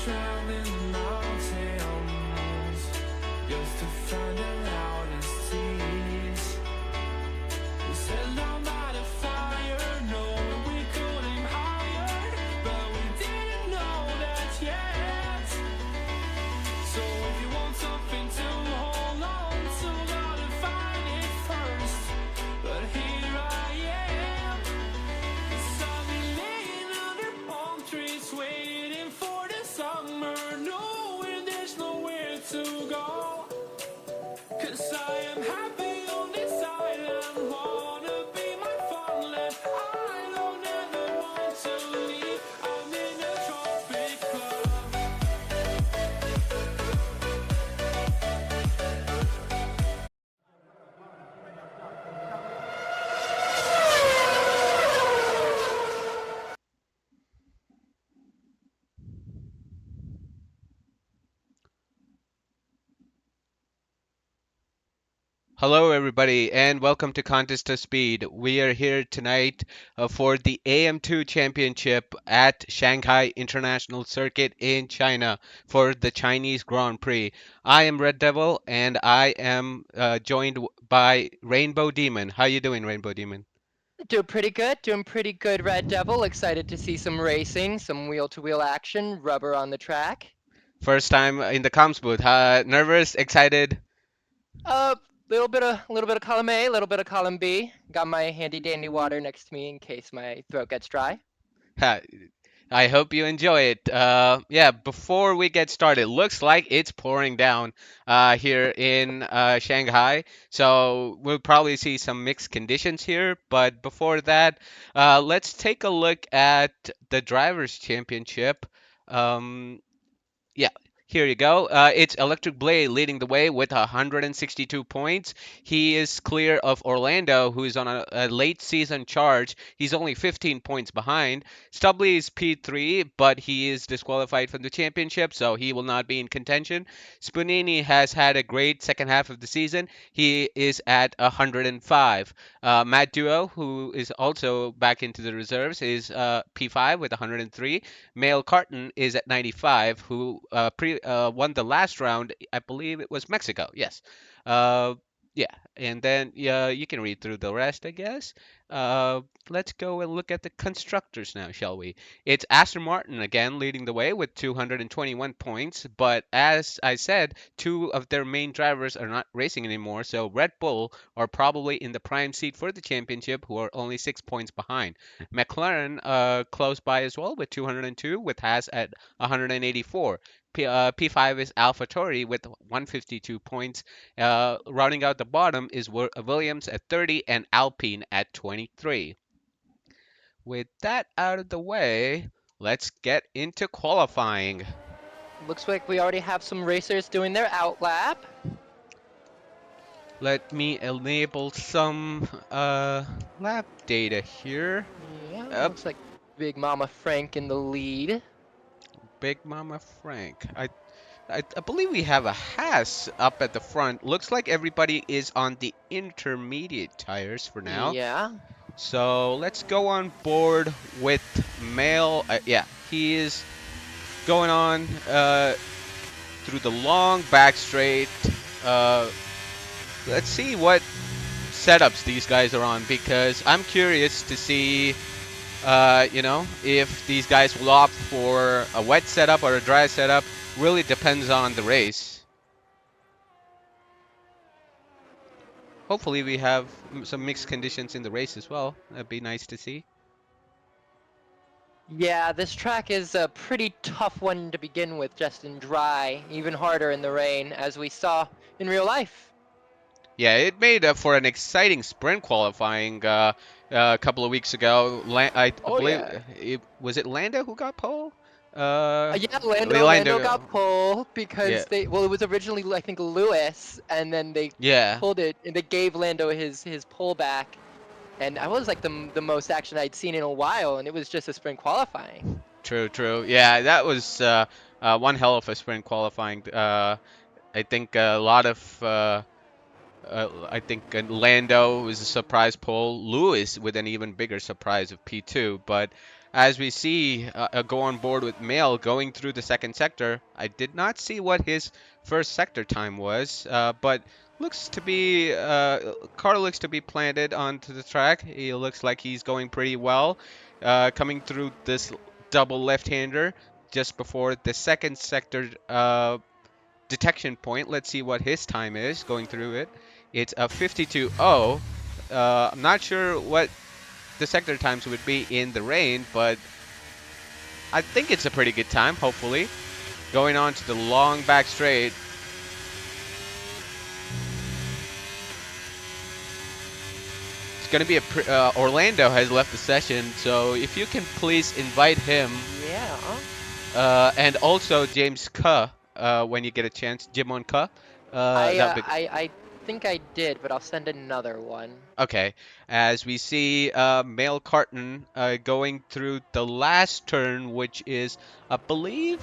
traveling mountains just to find the loudest tears. We set our mind fire, knowing we could aim higher, but we didn't know that yet. So if you want something to hold on to, gotta find it first. But here I am, 'cause I've been laying under palm trees, waiting for the summer, knowing there's nowhere to go. 'Cause I am happy on this island, wanna be my farmland. I don't ever want to leave, I'm in a tropic club. Hello, everybody, and welcome to Contest of Speed. We are here tonight for the AM2 Championship at Shanghai International Circuit in China for the Chinese Grand Prix. I am Red Devil, and I am joined by Rainbow Demon. How you doing, Rainbow Demon? Doing pretty good, Red Devil. Excited to see some racing, some wheel-to-wheel action, rubber on the track. First time in the comms booth. Nervous, excited? Little bit of column A, little bit of column B. Got my handy dandy water next to me in case my throat gets dry. I hope you enjoy it. Yeah, before we get started, looks like it's pouring down here in Shanghai, so we'll probably see some mixed conditions here. But before that, let's take a look at the Drivers' Championship. Um, yeah, here you go. It's Electric Blade leading the way with 162 points. He is clear of Orlando, who is on a late season charge. He's only 15 points behind. Stubley is P3, but he is disqualified from the championship, so he will not be in contention. Spunini has had a great second half of the season. He is at 105. Matt Duo, who is also back into the reserves, is P5 with 103. Mail Carton is at 95, who won the last round. I believe it was Mexico. Yes. Uh, yeah, and then you can read through the rest, I guess. Uh, let's go and look at the constructors now, shall we? It's Aston Martin again leading the way with 221 points, but as I said, two of their main drivers are not racing anymore, so Red Bull are probably in the prime seat for the championship, who are only 6 points behind. McLaren close by as well with 202, with Haas at 184. P5 is AlphaTauri with 152 points. Rounding out the bottom is Williams at 30 and Alpine at 23. With that out of the way, let's get into qualifying. Looks like we already have some racers doing their outlap. Let me enable some lap data here. Yeah, Up, looks like Big Mama Frank in the lead. Big Mama Frank. I believe we have a Haas up at the front. Looks like everybody is on the intermediate tires for now. Yeah. So let's go on board with Mail. Yeah, he is going on through the long back straight. Let's see what setups these guys are on, because I'm curious to see, if these guys will opt for a wet setup or a dry setup. Really depends on the race. Hopefully we have some mixed conditions in the race as well. That'd be nice to see. Yeah, this track is a pretty tough one to begin with, just in dry, even harder in the rain, as we saw in real life. Yeah, it made for an exciting sprint qualifying a couple of weeks ago. I Oh believe yeah. was it Lando who got pole? Yeah, Lando got pole Yeah, because it was originally I think Lewis, and then they yeah. pulled it and they gave Lando his pole back, and that was like the most action I'd seen in a while, and it was just a sprint qualifying. True, true. Yeah, that was one hell of a sprint qualifying. I think a lot of I think Lando was a surprise pole. Lewis with an even bigger surprise of P2. But as we see go on board with Mail going through the second sector. I did not see what his first sector time was, but looks to be car looks to be planted onto the track. He looks like he's going pretty well, coming through this double left-hander just before the second sector detection point. Let's see what his time is going through it. It's a 52.0. I'm not sure what the sector times would be in the rain, but I think it's a pretty good time, hopefully. Going on to the long back straight. It's going to be Orlando has left the session, so if you can please invite him. Yeah. And also James Kuh, when you get a chance. Jimon Kuh. I think I did, but I'll send another one. Okay, as we see Male Carton going through the last turn, which is, I believe,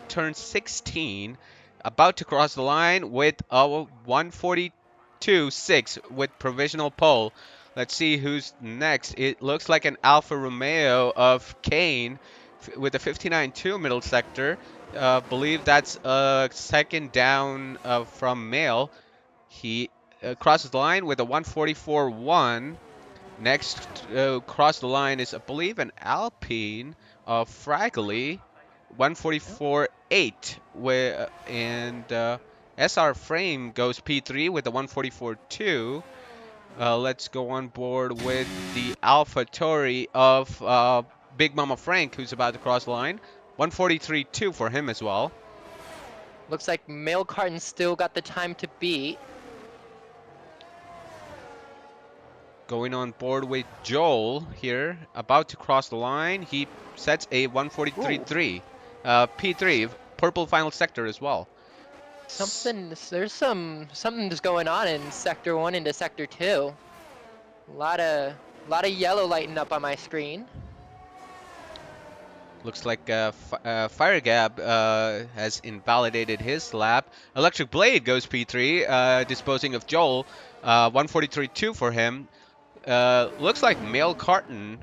turn 16, about to cross the line with a 142.6 with provisional pole. Let's see who's next. It looks like an Alfa Romeo of Kane with a 59.2 middle sector. Believe that's a second down from Male. He crosses the line with a 144.1. Next across the line is, I believe, an Alpine of Fragley, 144.8. And SR Frame goes P3 with a 144.2. Let's go on board with the Alpha Tori of Big Mama Frank, who's about to cross the line. 143.2 for him as well. Looks like Mail Carton still got the time to beat. Going on board with Joel here, about to cross the line. He sets a 143.3. P3, purple final sector as well. There's something's going on in Sector 1 into Sector 2. A lot of yellow lighting up on my screen. Looks like Fire Gab has invalidated his lap. Electric Blade goes P3, disposing of Joel. 143.2 for him. Looks like Male Carton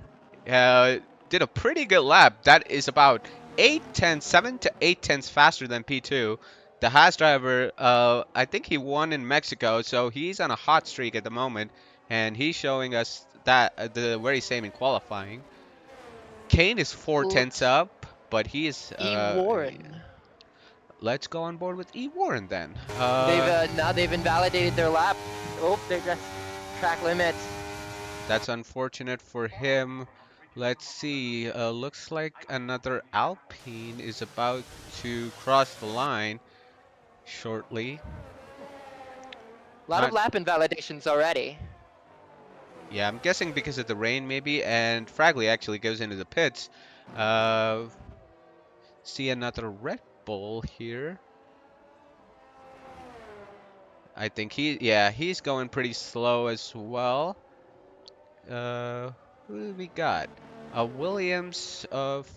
did a pretty good lap. That is about 7 to 8 tenths faster than P2. The Haas driver, I think he won in Mexico, so he's on a hot streak at the moment, and he's showing us that the very same in qualifying. Kane is 4 tenths up, but he is. E. Warren. Let's go on board with E. Warren then. Now they've invalidated their lap. Oh, they're just track limits. That's unfortunate for him. Let's see. Looks like another Alpine is about to cross the line shortly. A lot of lap invalidations already. Yeah, I'm guessing because of the rain maybe, and Fragley actually goes into the pits. See another Red Bull here. I think he's going pretty slow as well. Who do we got? Williams of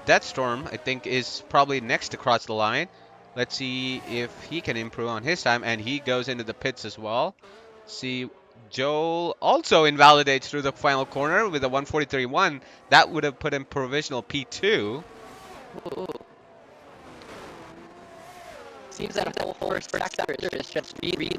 Deathstorm, I think, is probably next to cross the line. Let's see if he can improve on his time, and he goes into the pits as well. See, Joel also invalidates through the final corner with a 143.1. That would have put him provisional P2. Ooh. Seems like the whole first sector is just really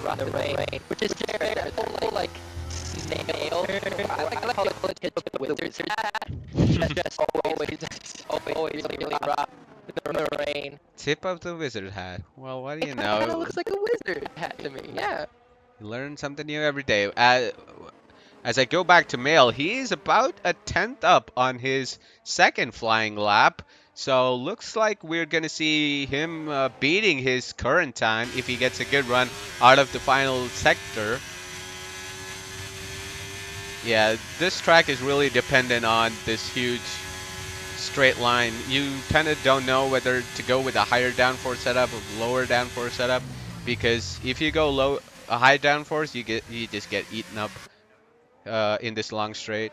rough in the rain, which is fair. That whole like snail. I like how it hits the wizards hat. Just always really rough in the rain. Tip of the wizard hat. Well, what do you It kind of know? looks like a wizard hat to me. Yeah. You learn something new every day. As I go back to Mail, he's about a tenth up on his second flying lap. So looks like we're going to see him beating his current time if he gets a good run out of the final sector. Yeah, this track is really dependent on this huge straight line. You kind of don't know whether to go with a higher downforce setup or lower downforce setup, because if you go a high downforce, you just get eaten up in this long straight.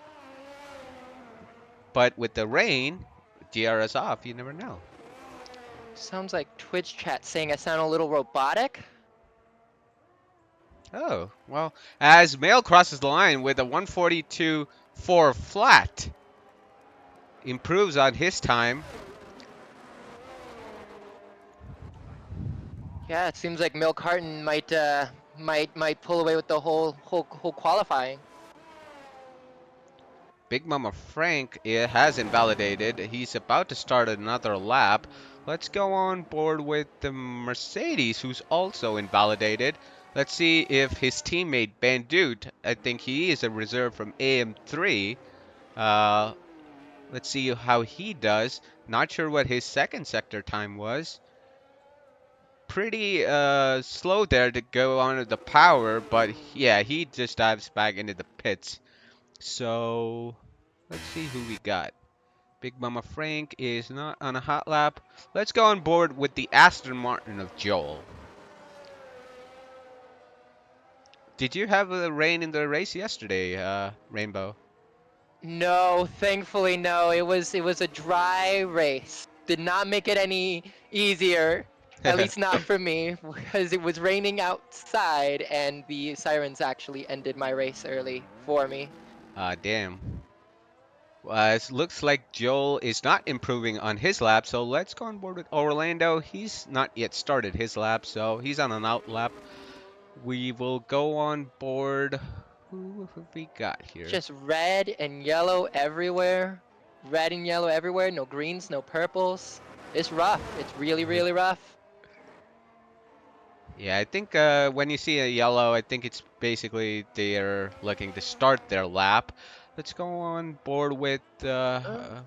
But with the rain, DRS off, you never know. Sounds like Twitch chat saying I sound a little robotic. Oh, well, as Mail crosses the line with a 142 4 flat. Improves on his time. Yeah, it seems like Milk Carton might pull away with the whole qualifying. Big Mama Frank has invalidated. He's about to start another lap. Let's go on board with the Mercedes, who's also invalidated. Let's see if his teammate Bandute, I think he is a reserve from AM2. Uh, let's see how he does. Not sure what his second sector time was. Pretty slow there to go on the power, but yeah, he just dives back into the pits. So let's see who we got. Big Mama Frank is not on a hot lap. Let's go on board with the Aston Martin of Joel. Did you have a rain in the race yesterday, Rainbow? No, thankfully no. It was a dry race. Did not make it any easier. At least not for me, because it was raining outside and the sirens actually ended my race early for me. Ah, damn. It looks like Joel is not improving on his lap, so let's go on board with Orlando. He's not yet started his lap, so he's on an out lap. We will go on board. Who have we got here? Just red and yellow everywhere. Red and yellow everywhere. No greens, no purples. It's rough. It's really, really rough. Yeah, I think when you see a yellow, I think it's basically they're looking to start their lap. Let's go on board with Uh,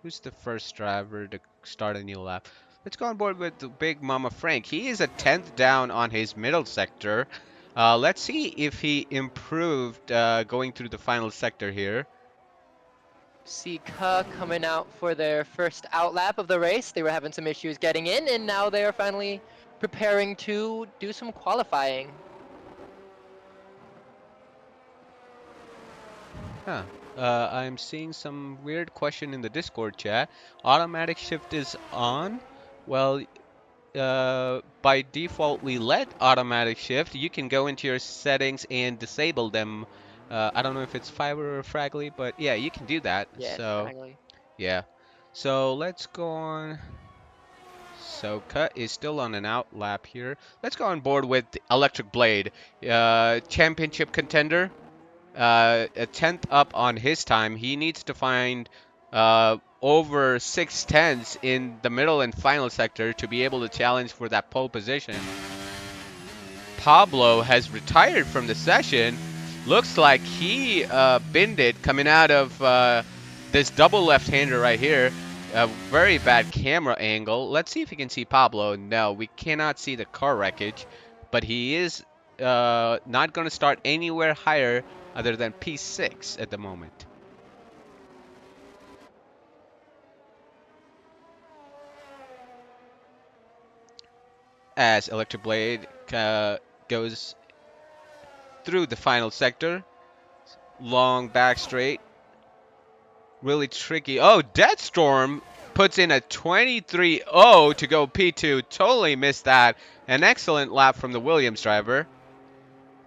who's the first driver to start a new lap? Let's go on board with the Big Mama Frank. He is a 10th down on his middle sector. Let's see if he improved going through the final sector here. Sika coming out for their first out lap of the race. They were having some issues getting in, and now they are finally preparing to do some qualifying. Huh. I'm seeing some weird question in the Discord chat. Automatic shift is on. Well, by default, we let automatic shift. You can go into your settings and disable them. I don't know if it's Fiber or Fragly, but yeah, you can do that. Yeah, it's So, fraggly. yeah. So let's go on. So Cut is still on an out lap here. Let's go on board with Electric Blade, championship contender. A tenth up on his time. He needs to find over 6 tenths in the middle and final sector to be able to challenge for that pole position. Pablo has retired from the session. Looks like he binned it coming out of this double left-hander right here. A very bad camera angle. Let's see if we can see Pablo. No, we cannot see the car wreckage, but he is not going to start anywhere higher other than P6 at the moment. As Electric Blade goes through the final sector, long back straight, really tricky. Oh, Deathstorm puts in a 23.0 to go P2. Totally missed that. An excellent lap from the Williams driver.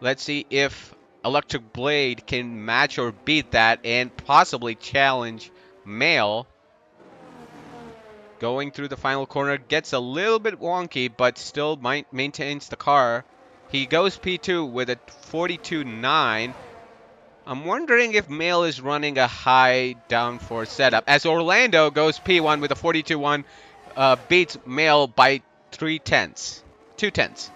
Let's see if Electric Blade can match or beat that and possibly challenge Mail. Going through the final corner, gets a little bit wonky, but still maintains the car. He goes P2 with a 42.9. I'm wondering if Mail is running a high downforce setup. As Orlando goes P1 with a 42.1, beats Mail by 3 tenths. 2 tenths.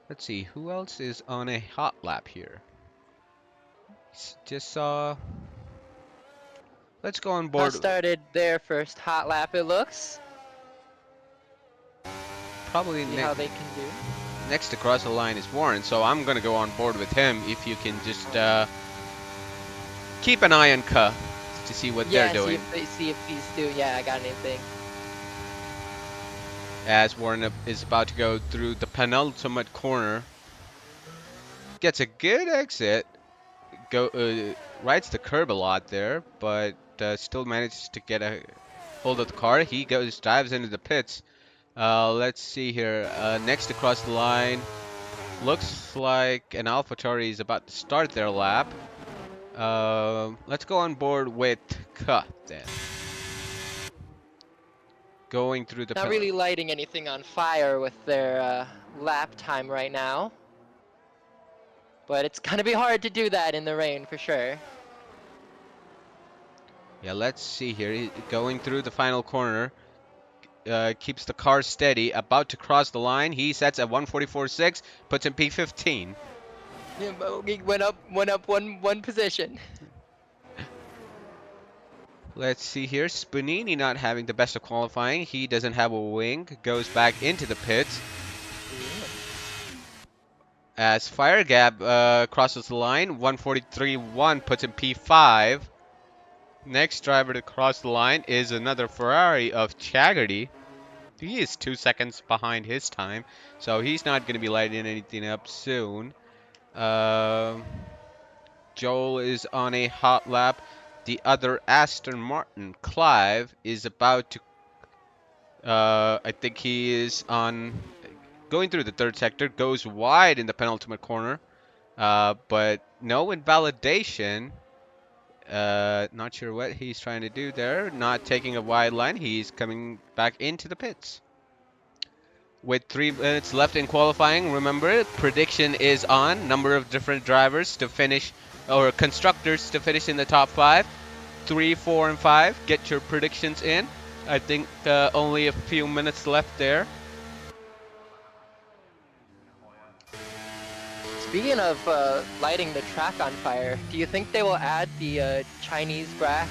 Let's see, who else is on a hot lap here? Just saw. Let's go on board. Started their first hot lap, it looks. Probably See how they can do. next to cross the line is Warren, so I'm gonna go on board with him. If you can just keep an eye on Ka to see what they're doing. See if these do. Yeah, I got anything. As Warren is about to go through the penultimate corner, gets a good exit. Rides the curb a lot there, but still manages to get a hold of the car. He dives into the pits. Let's see here. Next across the line, looks like an AlphaTauri is about to start their lap. Let's go on board with Cut then. Going through the Not really lighting anything on fire with their lap time right now. But it's gonna be hard to do that in the rain for sure. Yeah, let's see here. Going through the final corner. Keeps the car steady. About to cross the line. He sets at 144.6. Puts in P15. Yeah, but he went up one position. Let's see here. Spanini not having the best of qualifying. He doesn't have a wing. Goes back into the pits. As Fire Gap crosses the line. 143.1 puts in P5. Next driver to cross the line is another Ferrari of Chaggerty. He is 2 seconds behind his time, so he's not going to be lighting anything up soon. Joel is on a hot lap. The other Aston Martin, Clive, is about to. I think he is on. Going through the third sector, goes wide in the penultimate corner, but no invalidation. Not sure what he's trying to do there. Not taking a wide line. He's coming back into the pits. With 3 minutes left in qualifying, remember, prediction is on. Number of different drivers to finish, or constructors to finish in the top 5. 3, 4, and 5. Get your predictions in. I think only a few minutes left there. Speaking of lighting the track on fire, do you think they will add the Chinese grass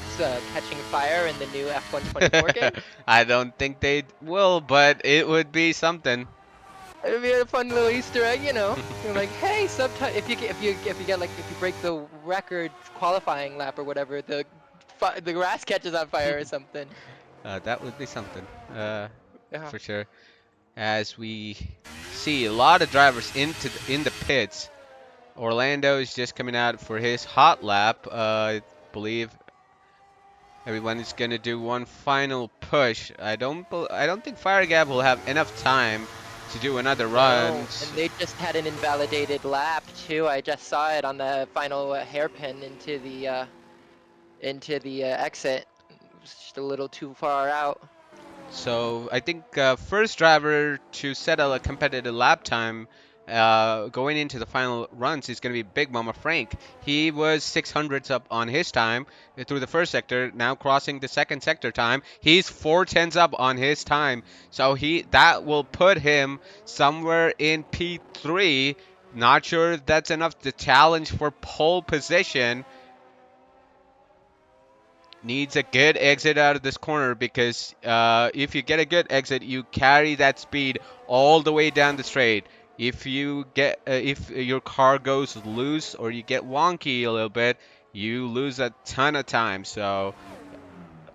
catching fire in the new F124 game? I don't think they will, but it would be something. It would be a fun little Easter egg, you know. You're like, hey, sometimes if you break the record qualifying lap or whatever, the grass catches on fire or something. That would be something, Yeah. for sure. As we see a lot of drivers in the pits. Orlando is just coming out for his hot lap. I believe everyone is gonna do one final push. I don't think Fire Gap will have enough time to do another run. And they just had an invalidated lap too. I just saw it on the final hairpin into the exit. It was just a little too far out. So I think first driver to set a competitive lap time going into the final runs is going to be Big Mama Frank. He was 600s up on his time through the first sector. Now crossing the second sector time, he's 410s up on his time. So that will put him somewhere in P3. Not sure if that's enough to challenge for pole position. Needs a good exit out of this corner because if you get a good exit, you carry that speed all the way down the straight. If your car goes loose or you get wonky a little bit, you lose a ton of time. So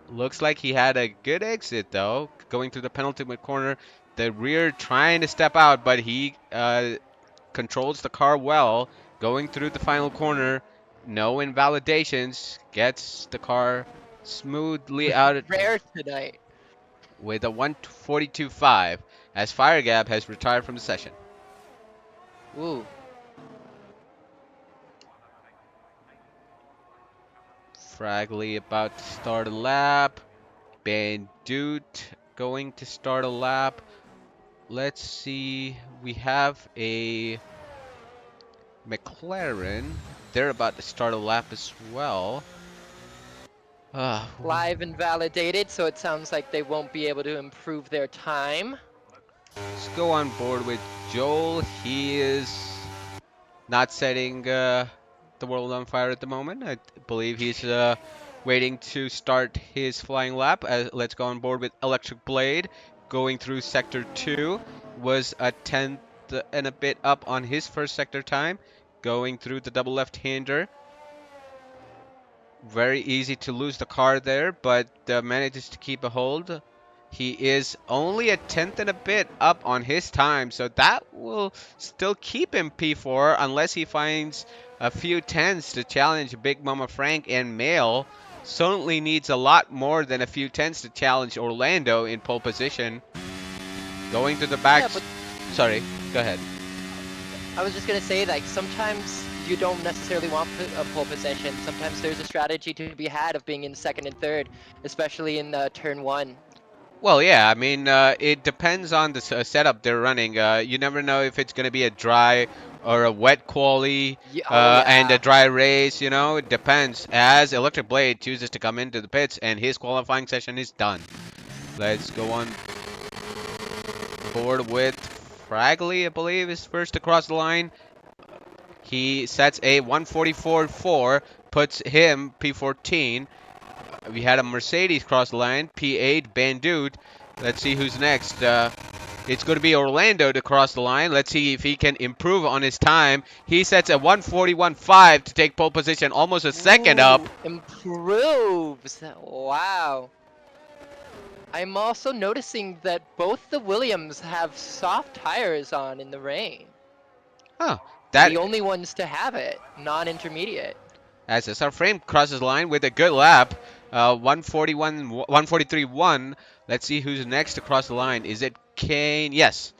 looks like he had a good exit though, going through the penultimate corner. The rear trying to step out, but he controls the car well. Going through the final corner, no invalidations, gets the car smoothly out Rare tonight. with a 142.5 as Fire Gap has retired from the session. Ooh. Fragley about to start a lap. Bandute going to start a lap. Let's see. We have a McLaren. They're about to start a lap as well. Live invalidated, so it sounds like they won't be able to improve their time. Let's go on board with Joel. He is not setting the world on fire at the moment. I believe he's waiting to start his flying lap. Let's go on board with Electric Blade. Going through Sector 2. Was a 10th and a bit up on his first sector time. Going through the double left-hander. Very easy to lose the car there, but manages to keep a hold. He is only a 10th and a bit up on his time, so that will still keep him P4 unless he finds a few tenths to challenge Big Mama Frank and Mail. Certainly needs a lot more than a few tenths to challenge Orlando in pole position. Going to the back. Yeah, but Sorry, go ahead. I was just gonna say, like, sometimes you don't necessarily want a pole position. Sometimes there's a strategy to be had of being in second and third, especially in turn one. Well, yeah, I mean, it depends on the setup they're running. You never know if it's going to be a dry or a wet quali Oh and a yeah. dry race, you know, it depends. As Electric Blade chooses to come into the pits and his qualifying session is done. Let's go on board with Fragley, I believe, is first across the line. He sets a 144.4, puts him P14. We had a Mercedes cross the line, P8, Bandute. Let's see who's next. It's going to be Orlando to cross the line. Let's see if he can improve on his time. He sets a 141.5 to take pole position, almost a second up. Ooh, improves. Wow. I'm also noticing that both the Williams have soft tires on in the rain. Huh. The That only ones to have it, non-intermediate. as SR Frame crosses the line with a good lap. 141, 143.1. Let's see who's next to cross the line. Is it Kane? Yes.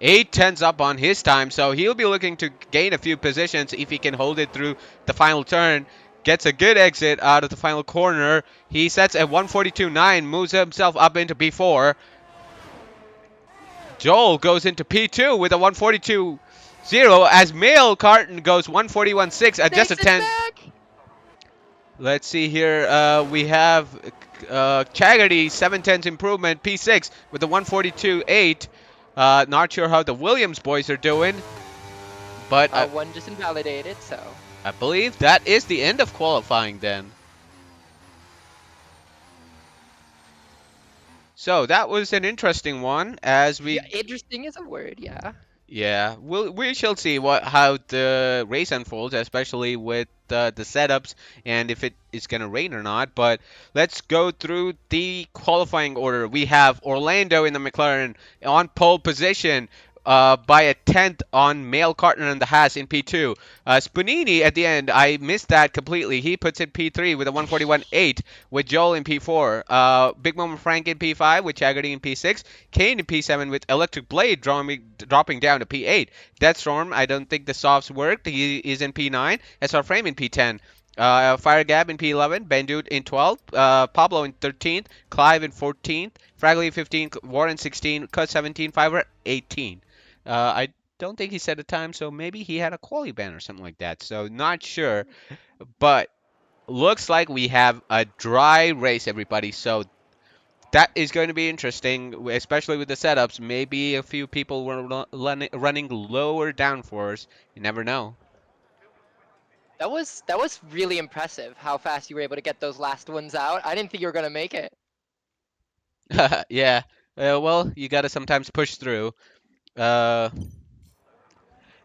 8 tenths up on his time, so he'll be looking to gain a few positions if he can hold it through the final turn. Gets a good exit out of the final corner. He sets at 142.9, moves himself up into P4. Joel goes into P2 with a 142.0 as Mail Carton goes 141.6 at just a Takes it 10th. back. Let's see here. We have Chaggerty 7/10 improvement P6 with a 142.8. Not sure how the Williams boys are doing, but One just invalidated, so. I believe that is the end of qualifying then. So that was an interesting one as Yeah, we interesting is a word, yeah. yeah, we shall see how the race unfolds, especially with the setups and if it is gonna rain or not. But let's go through the qualifying order. We have Orlando in the McLaren on pole position. By a tenth on Mail Carton and the Haas in P2. Spanini at the end, I missed that completely. He puts in P3 with a 141.8 with Joel in P4. Big Mama Frank in P5 with Chaggerty in P6. Kane in P7 with Electric Blade dropping down to P8. Deathstorm, I don't think the softs worked. He is in P9. SR Frame in P10. Fire Gab in P11, Bandute in 12th, Pablo in 13th, Clive in 14th, Fragley 15th, Warren 16th, Cut 17, Fiverr 18. I don't think he set a time, so maybe he had a quali ban or something like that. So not sure, but looks like we have a dry race, everybody. So that is going to be interesting, especially with the setups. Maybe a few people were running lower downforce. You never know. That was really impressive how fast you were able to get those last ones out. I didn't think you were gonna make it. Yeah. Well, you got to sometimes push through. Uh,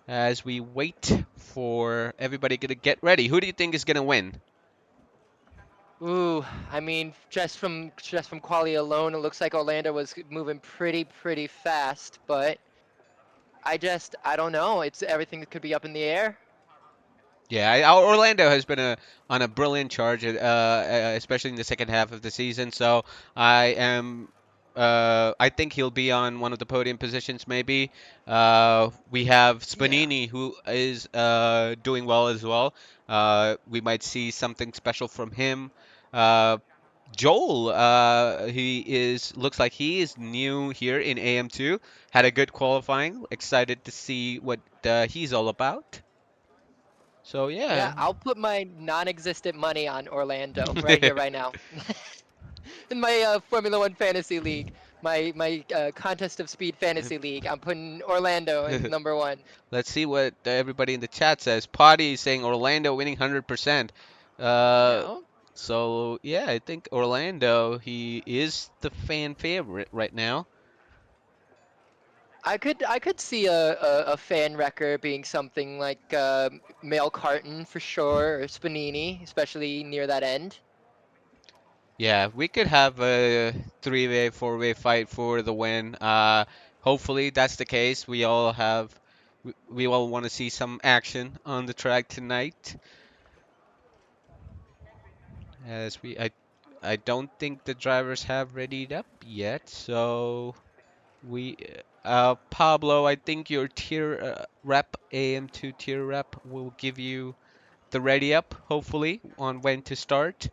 as we wait for everybody to get ready, who do you think is going to win? Ooh, I mean, just from quality alone, it looks like Orlando was moving pretty fast, but I don't know. It's everything that could be up in the air. Yeah, Orlando has been on a brilliant charge, especially in the second half of the season. So I think he'll be on one of the podium positions, maybe. We have Yeah. Spanini, who is doing well as well. We might see something special from him. Uh, Joel, he is looks like he is new here in AM2. Had a good qualifying. Excited to see what he's all about. So Yeah, yeah. I'll put my non-existent money on Orlando right here, right now. In my Formula One fantasy league, my contest of speed fantasy league, I'm putting Orlando in number one. Let's see what everybody in the chat says. Potty is saying Orlando winning 100%. Uh, Yeah. so yeah, I think Orlando, he is the fan favorite right now. I could see a fan record being something like Male Carton for sure, or Spanini, especially near that end. Yeah, we could have a three-way, four-way fight for the win. Hopefully that's the case. We all want to see some action on the track tonight. I don't think the drivers have readied up yet, so We, Pablo, I think your tier rep, AM2 tier rep, will give you the ready up, hopefully, on when to start.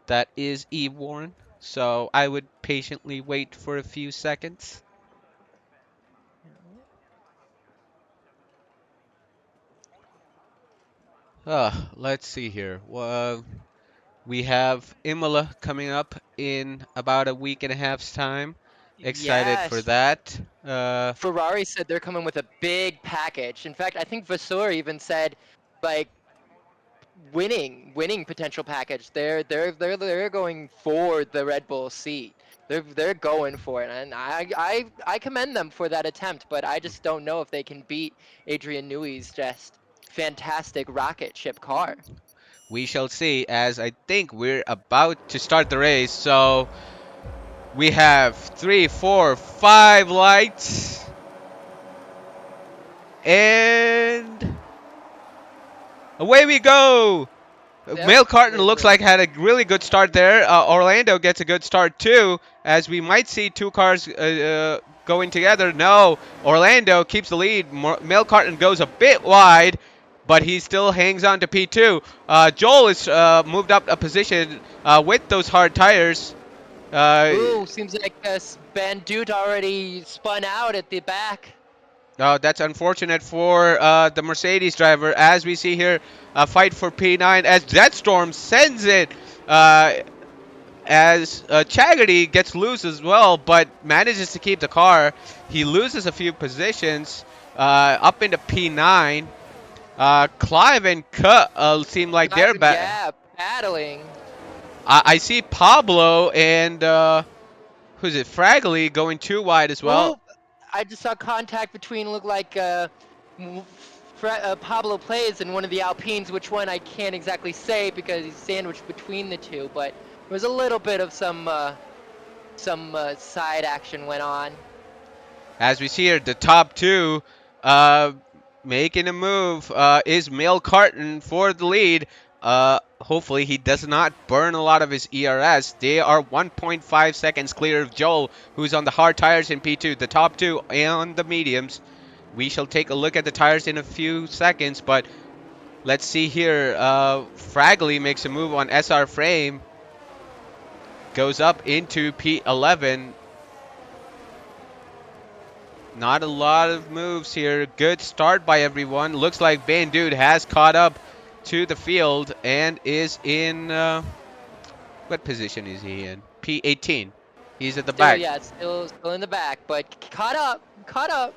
That is Eve Warren. So I would patiently wait for a few seconds. Let's see here. We have Imola coming up in about a week and a half's time. Excited for Yes, that. Ferrari said they're coming with a big package. In fact, I think Vasseur even said, like, winning potential package. They're going for the Red Bull seat. They're going for it, and I commend them for that attempt. But I just don't know if they can beat Adrian Newey's just fantastic rocket ship car. We shall see, as I think we're about to start the race. So we have three, four, five lights, and away we go. Yep, Mail Carton there's looks a like had a really good start there. Orlando gets a good start too, as we might see two cars going together. No, Orlando keeps the lead. Mail Carton goes a bit wide, but he still hangs on to P2. Joel is moved up a position with those hard tires. Uh, ooh, seems like Van Doot already spun out at the back. that's unfortunate for the Mercedes driver, as we see here a fight for P9 as Jetstorm sends it. As Chaggerty gets loose as well, but manages to keep the car. He loses a few positions up into P9. Clive and Cut seem like they're back. Yeah, battling. I see Pablo and who's it? Fragley going too wide as well. Ooh, I just saw contact between look like Pablo plays in one of the Alpines. Which one I can't exactly say because he's sandwiched between the two. But there was a little bit of some side action went on. As we see here, the top two uh, making a move is Mail Carton for the lead. Hopefully, he does not burn a lot of his ERS. They are 1.5 seconds clear of Joel, who's on the hard tires in P2. The top two on the mediums. We shall take a look at the tires in a few seconds, but let's see here. Fragley makes a move on SR frame, goes up into P11. Not a lot of moves here. Good start by everyone. Looks like Bandude has caught up to the field and is in what position is he in? P18. He's at the Still, back. yeah, still in the back, but caught up, caught up.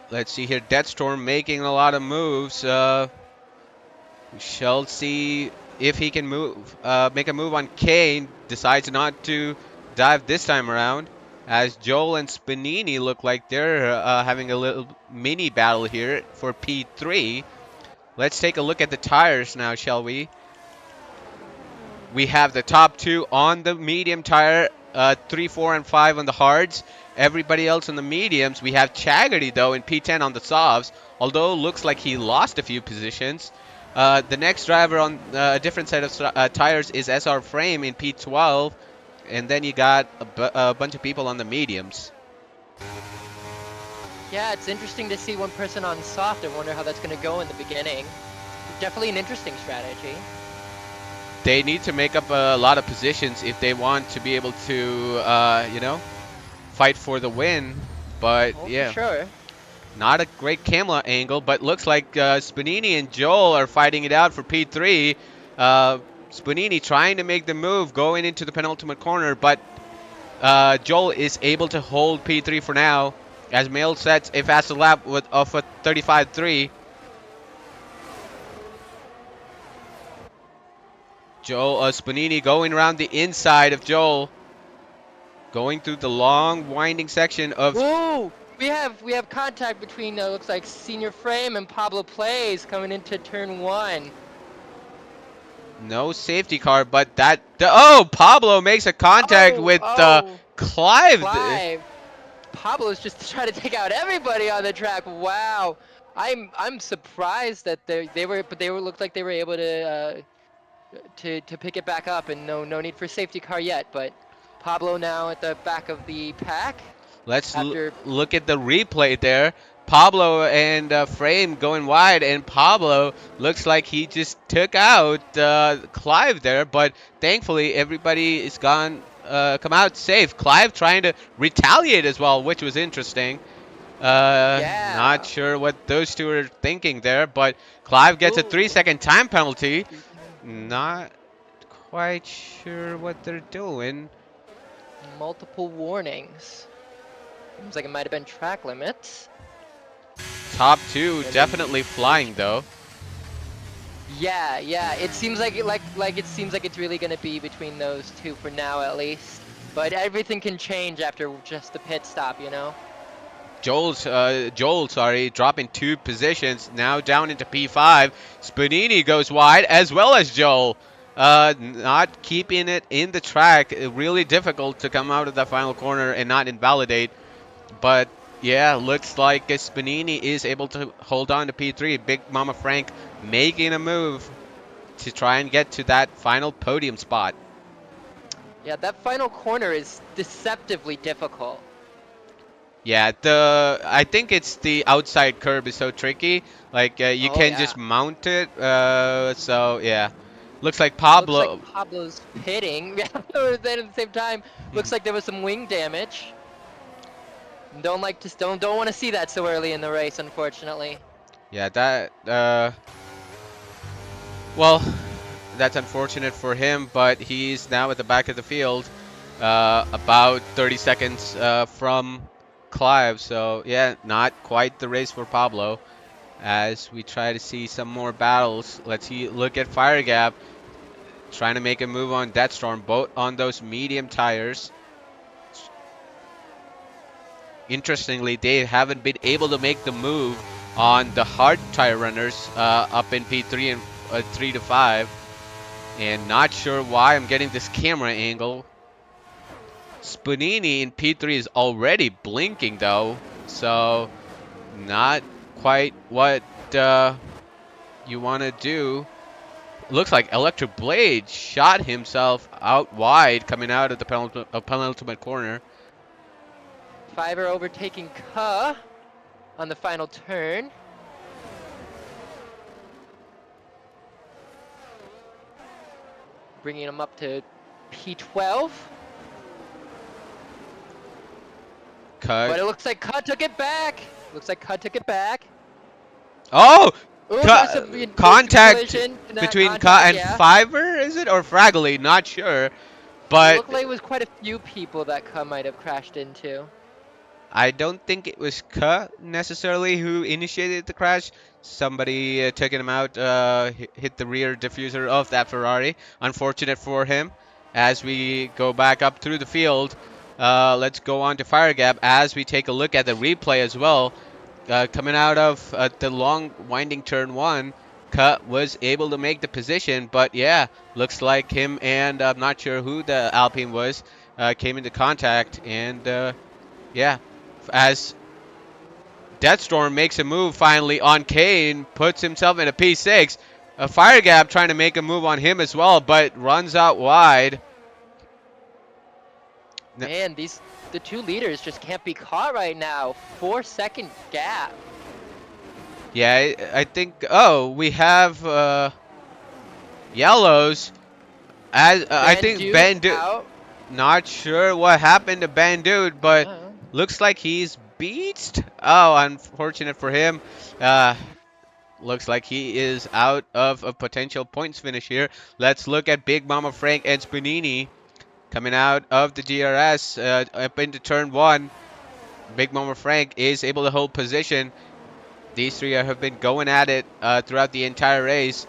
Let's see here. Deathstorm making a lot of moves. We shall see if he can make a move on Kane. Decides not to dive this time around. As Joel and Spanini look like they're having a little mini battle here for P3. Let's take a look at the tires now, shall we? We have the top two on the medium tire, 3, 4, and 5 on the hards. Everybody else on the mediums. We have Chaggerty, though, in P10 on the softs, although looks like he lost a few positions. The next driver on a different set of tires is SR Frame in P12, and then you got a bunch of people on the mediums. Yeah, it's interesting to see one person on soft. I wonder how that's going to go in the beginning. Definitely an interesting strategy. They need to make up a lot of positions if they want to be able to, fight for the win. But Oh, for yeah, sure. not a great camera angle, but looks like Spanini and Joel are fighting it out for P3. Spanini trying to make the move going into the penultimate corner, but Joel is able to hold P3 for now as Mail sets a faster lap of a 35.3. Joel Spanini going around the inside of Joel, going through the long winding section of. Ooh, we have contact between looks like Senior Frame and Pablo Plays coming into turn one. No safety car, but oh, Pablo makes a contact with Clive. Clive. Pablo's just trying to take out everybody on the track. Wow. I'm surprised that they were looked like they were able to to pick it back up, and no need for safety car yet. But Pablo now at the back of the pack Let's after. look at the replay there. Pablo and Frame going wide, and Pablo looks like he just took out Clive there, but thankfully everybody is come out safe. Clive trying to retaliate as well, which was interesting. Not Yeah. sure what those two are thinking there, but Clive gets a Ooh. 3-second time penalty. 3 seconds. Not quite sure what they're doing. Multiple warnings. Seems like it might have been track limits. Top two And then definitely flying though. yeah. It seems like it seems like it's really gonna be between those two for now at least. But everything can change after just the pit stop, you know. Joel, sorry, dropping 2 positions, now down into P5. Spanini goes wide, as well as Joel. Not keeping it in the track. Really difficult to come out of that final corner and not invalidate. But yeah, looks like Spanini is able to hold on to P3. Big Mama Frank making a move to try and get to that final podium spot. Yeah, that final corner is deceptively difficult. Yeah, I think it's the outside curb is so tricky. Like you Oh can yeah. just mount it. So yeah, looks like Looks like Pablo. Pablo's pitting. Yeah, then at the same time, looks like there was some wing damage. Don't want to see that so early in the race, unfortunately. Yeah, that. Well, that's unfortunate for him, but he's now at the back of the field, about 30 seconds from Clive. So yeah, not quite the race for Pablo. As we try to see some more battles, look at Fire Gap. Trying to make a move on Deathstorm, both on those medium tires. Interestingly, they haven't been able to make the move on the hard tire runners up in P3 and 3 to 5. And not sure why I'm getting this camera angle. Spanini in P3 is already blinking though, so not quite what you want to do. Looks like Electric Blade shot himself out wide coming out of the penultimate corner. Fiverr overtaking Ka on the final turn. Bringing him up to P12. But it looks like Ka took it back. Looks like Ka took it back. Oh! Ooh, there's some Contact collision. between Ka Contact, and yeah. Fiverr, is it? Or Fraggly? Not sure. It But looked like it was quite a few people that Ka might have crashed into. I don't think it was Ka necessarily who initiated the crash. Somebody taking him out hit the rear diffuser of that Ferrari. Unfortunate for him. As we go back up through the field, let's go on to Fire Gap as we take a look at the replay as well. Coming out of the long winding turn one, Cut was able to make the position, but yeah, looks like him and I'm not sure who the Alpine was, came into contact, and yeah, as Deathstorm makes a move finally on Kane, puts himself in a P6. A Fire Gap trying to make a move on him as well, but runs out wide. Man, the two leaders just can't be caught right now. 4-second gap. Yeah, I think. Oh, we have yellows. As I think Dude Ben. out. Not sure what happened to Bandude, but looks like he's beached. Oh, unfortunate for him. Uh, looks like he is out of a potential points finish here. Let's look at Big Mama Frank and Spanini coming out of the DRS up into turn one. Big Mama Frank is able to hold position. These three have been going at it throughout the entire race.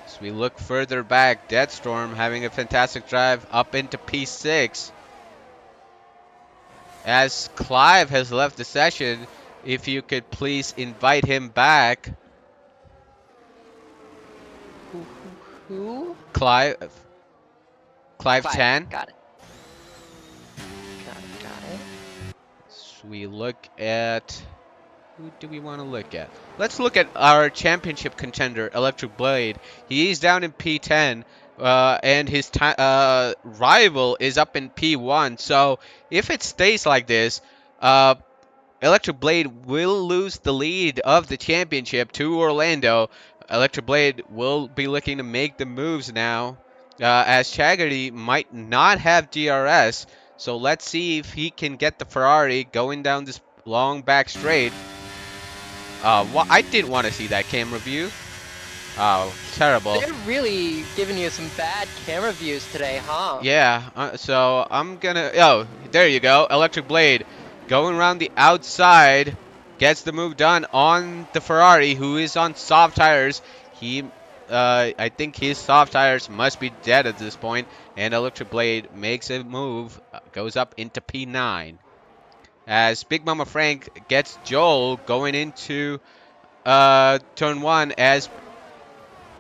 As we look further back, Deathstorm having a fantastic drive up into P6. As Clive has left the session, if you could please invite him back. Who? Clive Clive. 10. Got it. Got it. So we look at Who do we want to look at? Let's look at our championship contender, Electric Blade. He's down in P10, and his rival is up in P1. So if it stays like this, uh, Electric Blade will lose the lead of the championship to Orlando. Electric Blade will be looking to make the moves now, as Chaggerty might not have DRS. So let's see if he can get the Ferrari going down this long back straight. I didn't want to see that camera view. Oh, terrible. They're really giving you some bad camera views today, huh? Yeah, so I'm gonna. Oh, there you go. Electric Blade going around the outside. Gets the move done on the Ferrari, who is on soft tires. I think his soft tires must be dead at this point. And Electric Blade makes a move, goes up into P9. As Big Mama Frank gets Joel going into turn 1, as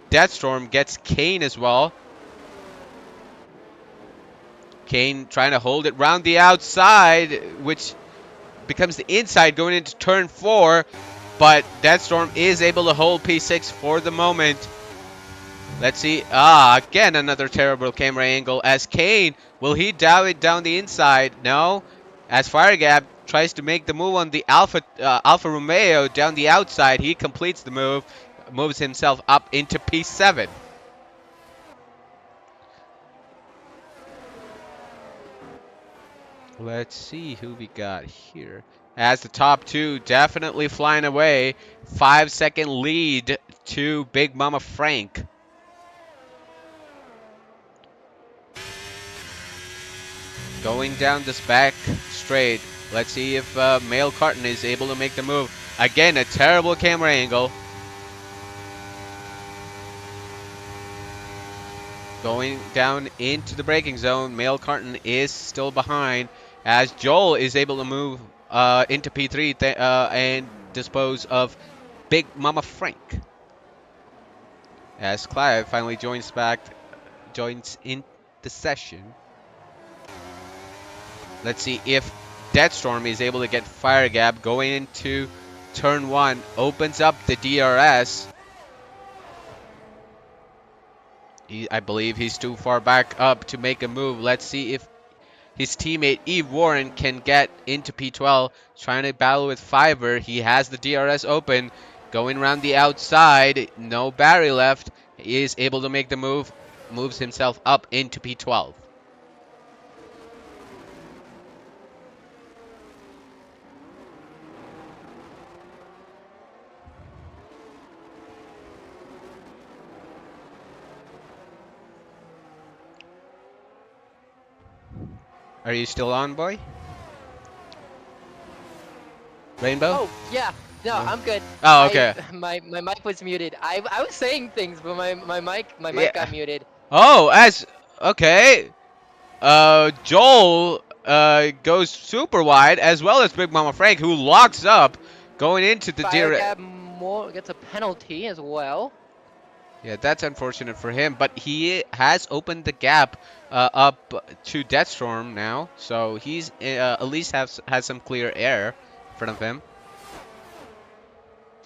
Deathstorm gets Kane as well. Kane trying to hold it round the outside, which becomes the inside going into turn 4. But Deathstorm is able to hold P6 for the moment. Let's see. Again, another terrible camera angle. As Kane, will he dial it down the inside? No. As Firegap tries to make the move on the Alfa Romeo down the outside, he completes the move, moves himself up into P7. Let's see who we got here. As the top two definitely flying away. 5-second lead to Big Mama Frank. Going down this back straight. Let's see if Male Carton is able to make the move. Again, a terrible camera angle. Going down into the braking zone. Male Carton is still behind, as Joel is able to move into P3 and dispose of Big Mama Frank. As Clive finally joins in the session. Let's see if Deathstorm is able to get Fire Gap going into turn 1. Opens up the DRS. I believe he's too far back up to make a move. Let's see if his teammate Eve Warren can get into P12. Trying to battle with Fiverr. He has the DRS open. Going around the outside. No battery left. He is able to make the move. Moves himself up into P12. Are you still on, boy? Rainbow? Oh, yeah. No, I'm good. Oh, okay. My mic was muted. I was saying things, but my mic Yeah. got muted. Oh, okay. Joel goes super wide, as well as Big Mama Frank, who locks up going into the Firegap more gets a penalty as well. Yeah, that's unfortunate for him, but he has opened the gap up to Deathstorm now, so he's at least has some clear air in front of him.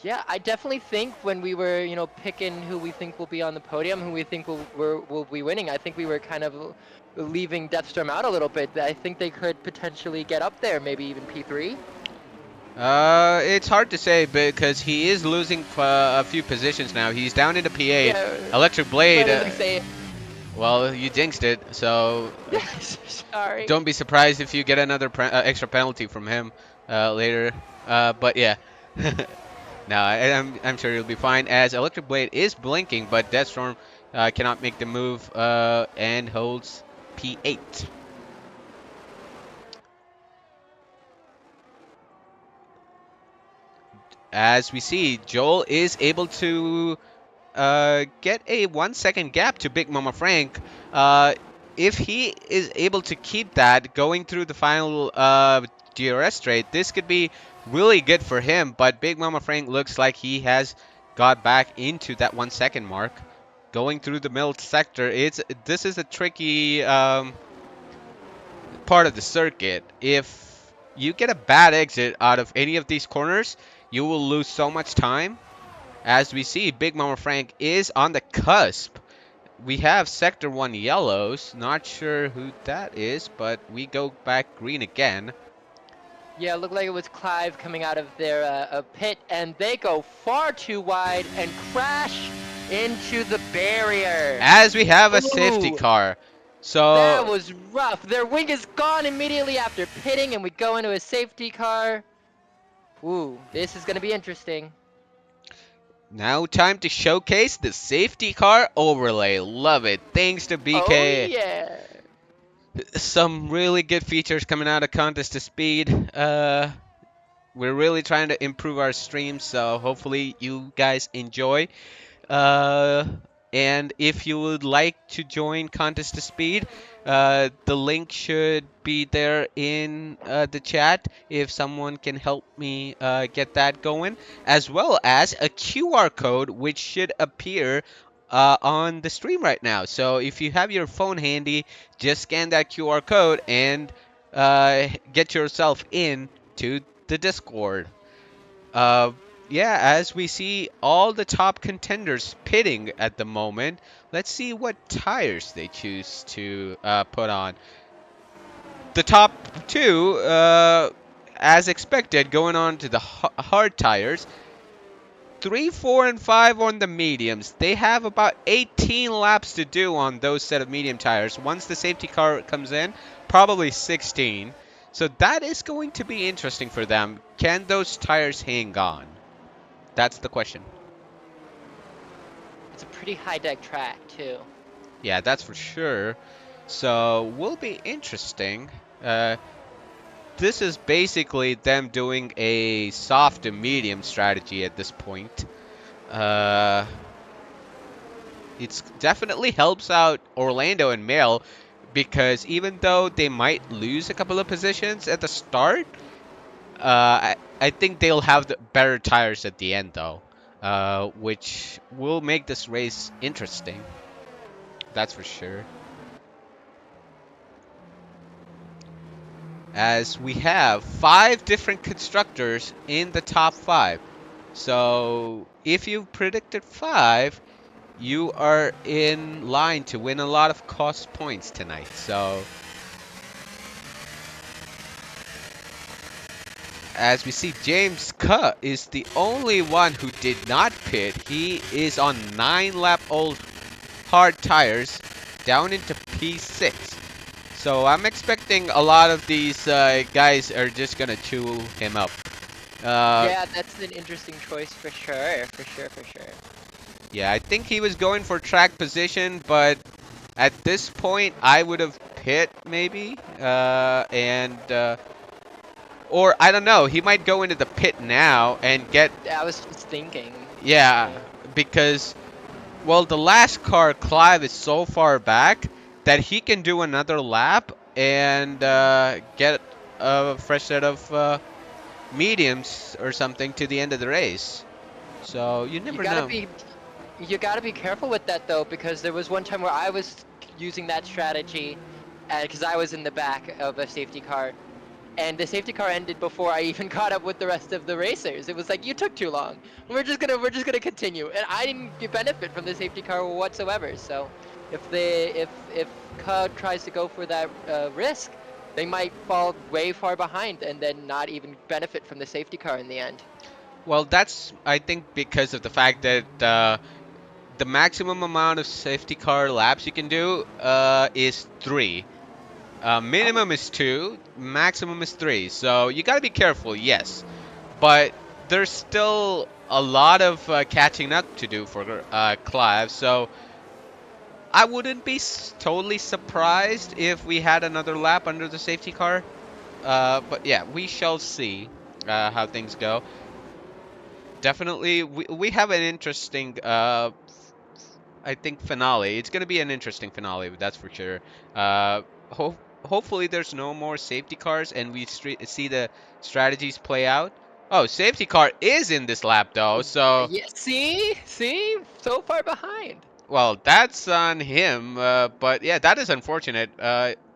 Yeah, I definitely think when we were, picking who we think will be on the podium, who we think will be winning, I think we were kind of leaving Deathstorm out a little bit. I think they could potentially get up there, maybe even P3. It's hard to say because he is losing a few positions now. He's down into P8. Yeah, Electric Blade. say, Well, you jinxed it, so sorry. don't be surprised if you get another extra penalty from him later. But yeah. No, I'm sure he'll be fine, as Electric Blade is blinking, but Deathstorm cannot make the move and holds P8. As we see, Joel is able to get a 1-second gap to Big Mama Frank. If he is able to keep that going through the final DRS straight, this could be really good for him. But Big Mama Frank looks like he has got back into that 1-second mark. Going through the middle sector, this is a tricky part of the circuit. If you get a bad exit out of any of these corners, you will lose so much time. As we see, Big Mama Frank is on the cusp. We have Sector 1 yellows. Not sure who that is, but we go back green again. Yeah, it looked like it was Clive coming out of their pit, and they go far too wide and crash into the barrier. As we have a safety Ooh, car. that So was rough. Their wing is gone immediately after pitting, and we go into a safety car. Ooh, this is gonna be interesting. now time to showcase the safety car overlay. Love it. Thanks to Oh BK. yeah. Some really good features coming out of Contest to Speed. We're really trying to improve our streams, so hopefully you guys enjoy. Uh, and if you would like to join Contest to Speed, the link should be there in the chat if someone can help me get that going, as well as a QR code which should appear on the stream right now. So if you have your phone handy, just scan that QR code and get yourself in to the Discord. Uh, yeah, as we see all the top contenders pitting at the moment, let's see what tires they choose to put on. The top two, as expected, going on to the hard tires. 3, 4, and 5 on the mediums. They have about 18 laps to do on those set of medium tires. Once the safety car comes in, probably 16. So that is going to be interesting for them. Can those tires hang on? That's the question. It's a pretty high deck track too. Yeah, that's for sure. So will be interesting. This is basically them doing a soft to medium strategy at this point. Uh, it definitely helps out Orlando and Mail because even though they might lose a couple of positions at the start, I think they'll have the better tires at the end though, which will make this race interesting. That's for sure. As we have 5 different constructors in the top 5. So if you predicted 5, you are in line to win a lot of cost points tonight. So as we see, James Cutt is the only one who did not pit. He is on 9-lap old hard tires down into P6. So I'm expecting a lot of these guys are just gonna chew him up. Yeah, that's an interesting choice for sure, for sure. Yeah, I think he was going for track position, but at this point, I would have pit maybe, or I don't know. He might go into the pit now and get, I was just thinking. yeah, because well, the last car, Clive, is so far back that he can do another lap and get a fresh set of mediums or something to the end of the race. So you You never gotta know. be, you gotta be careful with that though, because there was one time where I was using that strategy, because I was in the back of a safety car, and the safety car ended before I even caught up with the rest of the racers. It was like, you took too long. We're just gonna continue, and I didn't get benefit from the safety car whatsoever. So, if Cud tries to go for that risk, they might fall way far behind and then not even benefit from the safety car in the end. Well, that's I think because of the fact that the maximum amount of safety car laps you can do is 3. Oh, Minimum is 2, maximum is 3. So you got to be careful, yes. But there's still a lot of catching up to do for Clive. So I wouldn't be totally surprised if we had another lap under the safety car. But yeah, we shall see how things go. Definitely, we have an interesting, I think, finale. It's going to be an interesting finale, that's for sure. Hopefully, there's no more safety cars and we see the strategies play out. Oh, safety car is in this lap, though, so, yeah. See, so far behind. well, that's on him. But yeah, that is unfortunate.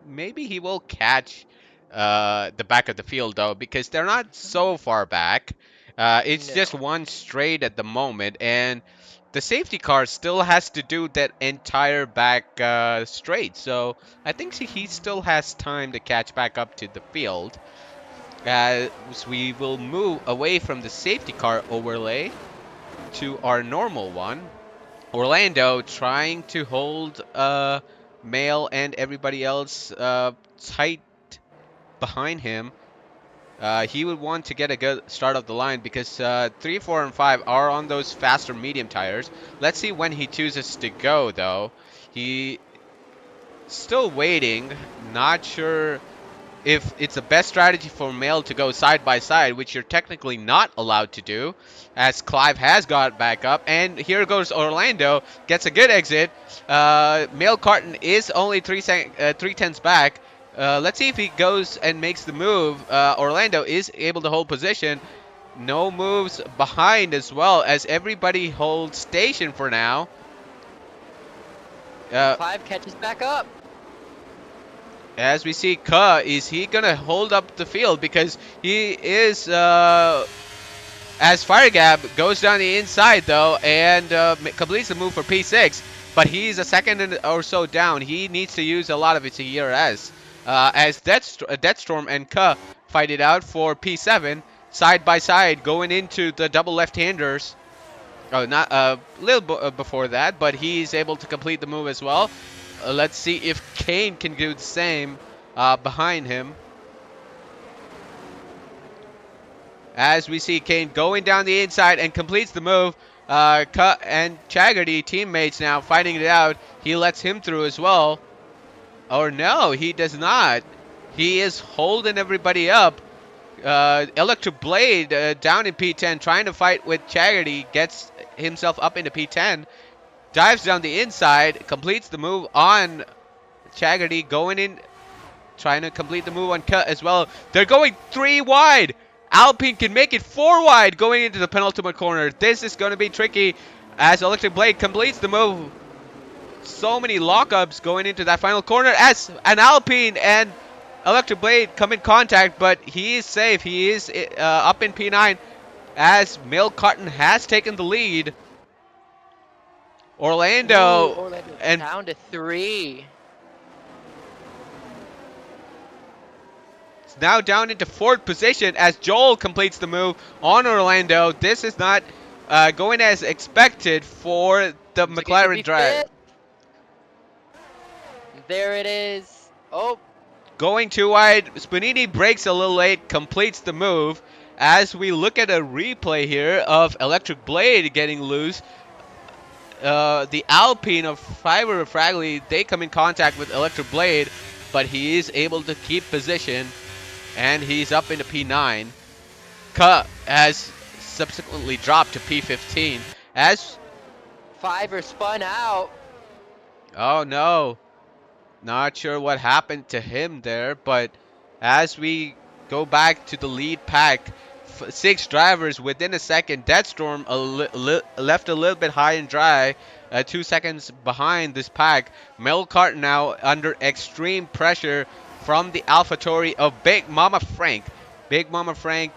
Maybe he will catch the back of the field, though, because they're not so far back. It's just No. one straight at the moment, and the safety car still has to do that entire back straight. So I think he still has time to catch back up to the field. As we will move away from the safety car overlay to our normal one. Orlando trying to hold Mail and everybody else tight behind him. He would want to get a good start of the line because 3, 4, and 5 are on those faster medium tires. Let's see when he chooses to go, though. He still waiting. Not sure if it's the best strategy for Mail to go side by side, which you're technically not allowed to do, as Clive has got back up. And here goes Orlando, gets a good exit. Mail Carton is only 3 tenths back. Let's see if he goes and makes the move. Orlando is able to hold position. No moves behind as well, as everybody holds station for now. Uh, Clive catches back up. as we see, is he gonna hold up the field because he is as Fire Gap goes down the inside though and completes the move for P6, but he's a second or so down. He needs to use a lot of his ERS as Deathstorm and Ka fight it out for P7 side by side going into the double left-handers. Oh, not a little before that, but he's able to complete the move as well. Let's see if Kane can do the same behind him. As we see Kane going down the inside and completes the move. Cut and Chaggerty, teammates now fighting it out. He lets him through as well. Or no, he does not. He is holding everybody up. Electric Blade down in P10, trying to fight with Chaggerty, gets himself up into P10. Dives down the inside, completes the move on Chaggerty, going in, trying to complete the move on Cut as well. They're going 3 wide. Alpine can make it 4 wide going into the penultimate corner. This is going to be tricky as Electric Blade completes the move. So many lockups going into that final corner as an Alpine and Electric Blade come in contact, but he is safe. He is up in P9 as Mail Cotton has taken the lead. Orlando Orlando and down to 3. now down into 4th position as Joel completes the move on Orlando. This is not going as expected for the McLaren drive. There it is. Oh, Going too wide, Spanini breaks a little late, completes the move. As we look at a replay here of Electric Blade getting loose, the Alpine of Fiber Fragly, they come in contact with Electric Blade, but he is able to keep position, and he's up into P9. Ka has subsequently dropped to P15 as... Fiver spun out. Oh no. Not sure what happened to him there, but as we go back to the lead pack, 6 drivers within a second. Deathstorm left a little bit high and dry, 2 seconds behind this pack. Melcart now under extreme pressure from the AlphaTauri of Big Mama Frank. Big Mama Frank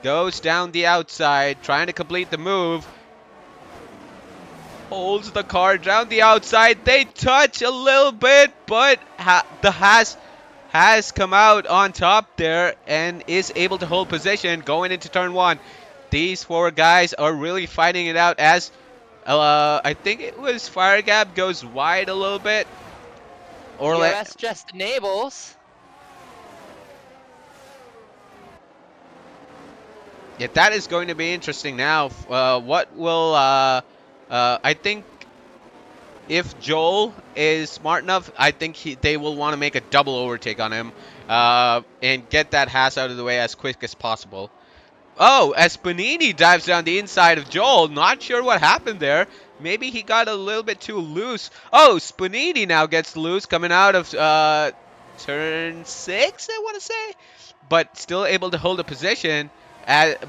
goes down the outside, trying to complete the move. Holds the car down the outside. They touch a little bit, but the has come out on top there and is able to hold position going into turn 1. These 4 guys are really fighting it out as I think it was Fire Gap goes wide a little bit. DRS just enables. Yeah, that is going to be interesting now. What will I think if Joel is smart enough, I think they will want to make a double overtake on him and get that Haas out of the way as quick as possible. Oh, as Panini dives down the inside of Joel, not sure what happened there. Maybe he got a little bit too loose. Oh, Spanini now gets loose coming out of turn 6, I want to say. But still able to hold a position.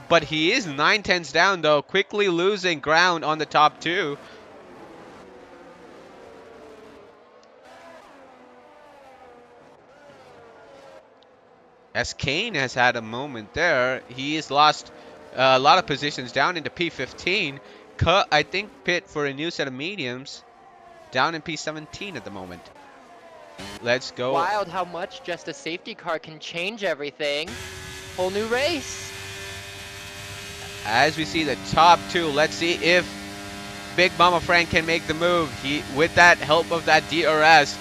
But he is 9 tenths down, though, quickly losing ground on the top 2. As Kane has had a moment there, he has lost a lot of positions down into P15. Cut, I think, pit for a new set of mediums down in P17 at the moment. Let's go. Wild how much just a safety car can change everything. Whole new race. As we see the top two, let's see if Big Mama Frank can make the move. He, with that help of that DRS,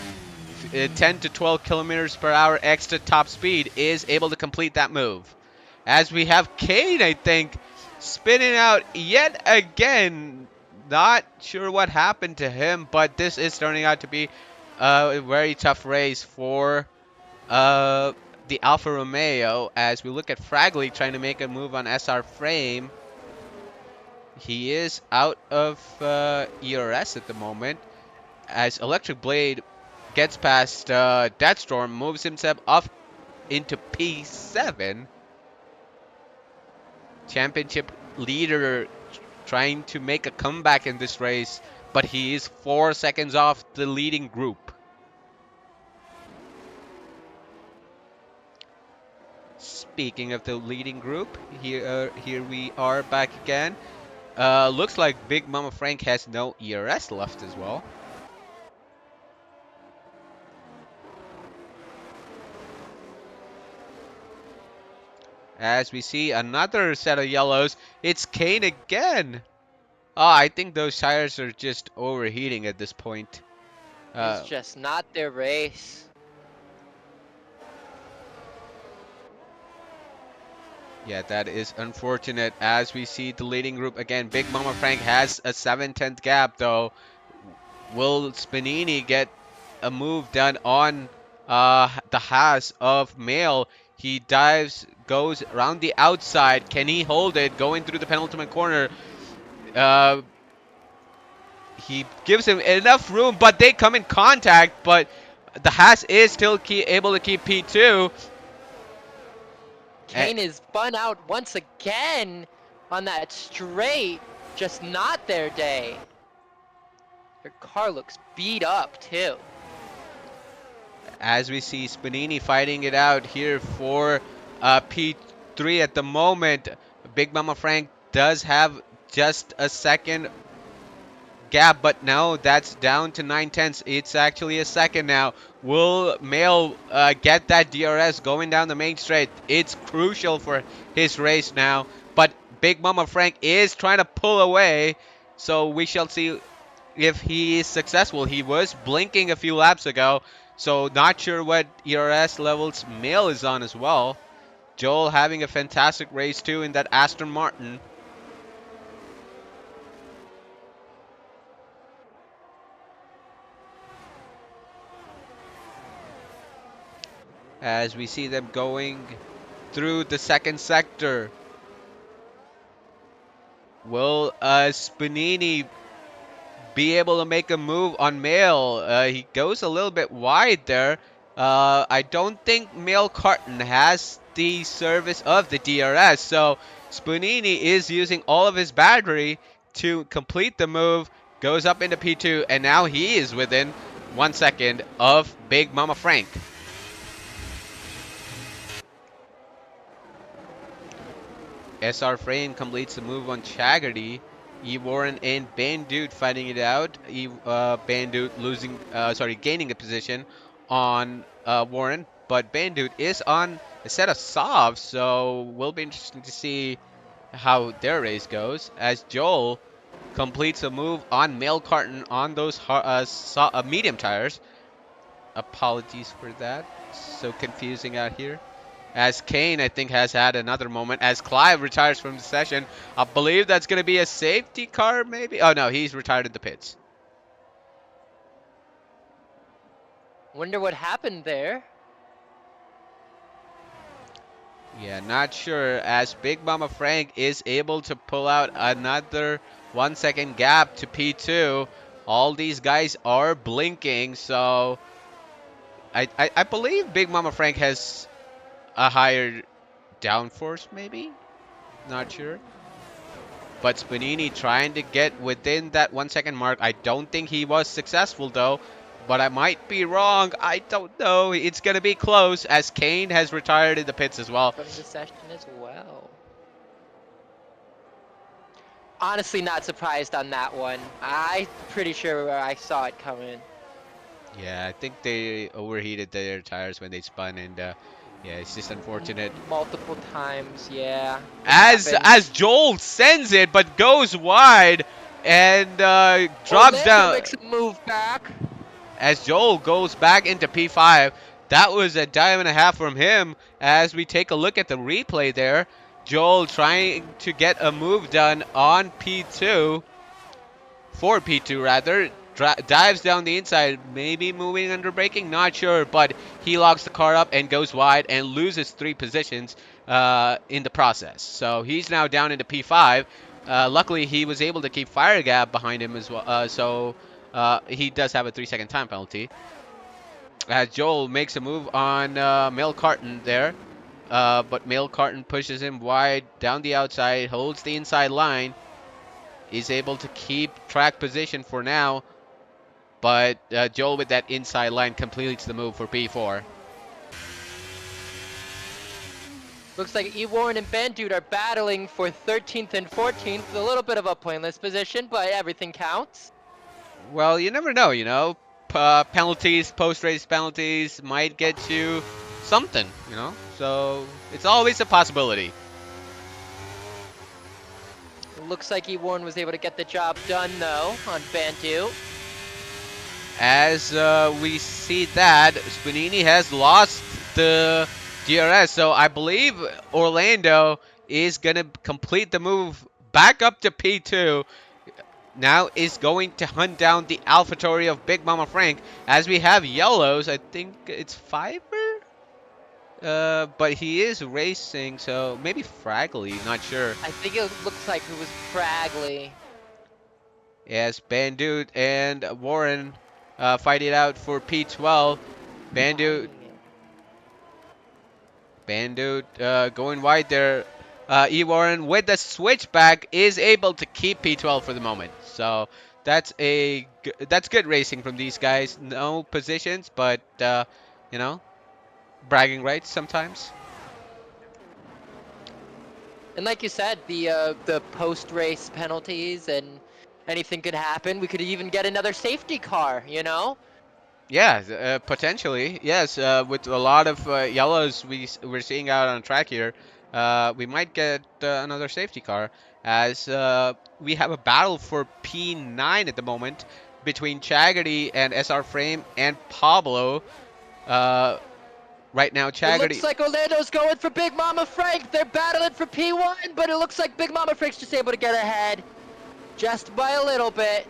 10 to 12 kilometers per hour extra top speed, is able to complete that move. As we have Kane, I think, spinning out yet again. Not sure what happened to him, but this is turning out to be a very tough race for the Alfa Romeo. As we look at Fragley trying to make a move on SR Frame. He is out of ERS at the moment. As Electric Blade gets past Deathstorm, moves himself up into P7. Championship leader trying to make a comeback in this race, but he is 4 seconds off the leading group. Speaking of the leading group, here we are back again. Looks like Big Mama Frank has no ERS left as well. As we see another set of yellows, it's Kane again. Oh, I think those tires are just overheating at this point. It's just not their race. Yeah, that is unfortunate. As we see the leading group again, Big Mama Frank has a 7/10 gap though. Will Spanini get a move done on the Haas of Mail? He dives, goes around the outside. Can he hold it? Going through the penultimate corner. He gives him enough room, but they come in contact. But the Haas is still able to keep P2. Kane is spun out once again on that straight. Just not their day. Their car looks beat up too. As we see Spanini fighting it out here for P3 at the moment. Big Mama Frank does have just a second gap, but now that's down to 9/10. It's actually a second now. Will Mail get that DRS going down the main straight? It's crucial for his race now, but Big Mama Frank is trying to pull away, so we shall see if he is successful. He was blinking a few laps ago, so not sure what ERS levels Mail is on as well. Joel having a fantastic race too in that Aston Martin. As we see them going through the second sector. Will Spanini be able to make a move on Mail? He goes a little bit wide there. I don't think Mail Carton has the service of the DRS, so Spanini is using all of his battery to complete the move, goes up into P2, and now he is within 1 second of Big Mama Frank. SR Frame completes the move on Chaggerty. E Warren and Bandude fighting it out. Bandude gaining a position on Warren, but Bandude is on a set of softs, so will be interesting to see how their race goes. As Joel completes a move on Mail Carton on those medium tires. Apologies for that. So confusing out here. As Kane, I think, has had another moment. As Clive retires from the session. I believe that's going to be a safety car, maybe? Oh, no, he's retired in the pits. Wonder what happened there. Yeah, not sure. As Big Mama Frank is able to pull out another 1 second gap to P2. All these guys are blinking, so I believe Big Mama Frank has a higher downforce, maybe? Not sure. But Spanini trying to get within that 1 second mark. I don't think he was successful though, but I might be wrong. I don't know. It's going to be close as Kane has retired in the pits as well. From the session as well. Honestly, not surprised on that one. I'm pretty sure I saw it coming Yeah, I think they overheated their tires when they spun, and yeah, it's just unfortunate. multiple times. Yeah, it As happens. Joel sends it, but goes wide and drops Orlando down. makes a move back. As Joel goes back into P5. That was a dive and a half from him. As we take a look at the replay there, Joel trying to get a move done on P2, for P2 rather, dives down the inside, maybe moving under braking, not sure, but he locks the car up and goes wide and loses 3 positions in the process. So he's now down into P5. Luckily, he was able to keep Fire Gap behind him as well, so he does have a 3-second time penalty. As Joel makes a move on Mel Carton there, but Mel Carton pushes him wide down the outside, holds the inside line, is able to keep track position for now, but Joel with that inside line completes the move for P4. Looks like E Warren and Bandude are battling for 13th and 14th. A little bit of a pointless position, but everything counts. Well, you never know, penalties, post-race penalties might get you something. So it's always a possibility. Looks like E Warren was able to get the job done though on Bandu. As we see that, Spanini has lost the DRS, so I believe Orlando is going to complete the move back up to P2. Now is going to hunt down the AlphaTauri of Big Mama Frank, as we have yellows. I think it's Fiverr? But he is racing, so maybe Fragley, not sure. I think it looks like it was Fragley. Yes, Bandute and Warren fight it out for P12. Bandute, going wide there. E. Warren with the switchback is able to keep P12 for the moment. So that's good racing from these guys. No positions, but you know, bragging rights sometimes. And like you said, the post-race penalties and anything could happen. We could even get another safety car, you know? Yeah, potentially. Yes, with a lot of yellows we're seeing out on track here, we might get another safety car, as we have a battle for P9 at the moment between Chaggerty and SR Frame and Pablo. Right now, It looks Chaggerty. like Orlando's going for Big Mama Frank. They're battling for P1, but it looks like Big Mama Frank's just able to get ahead. Just by a little bit.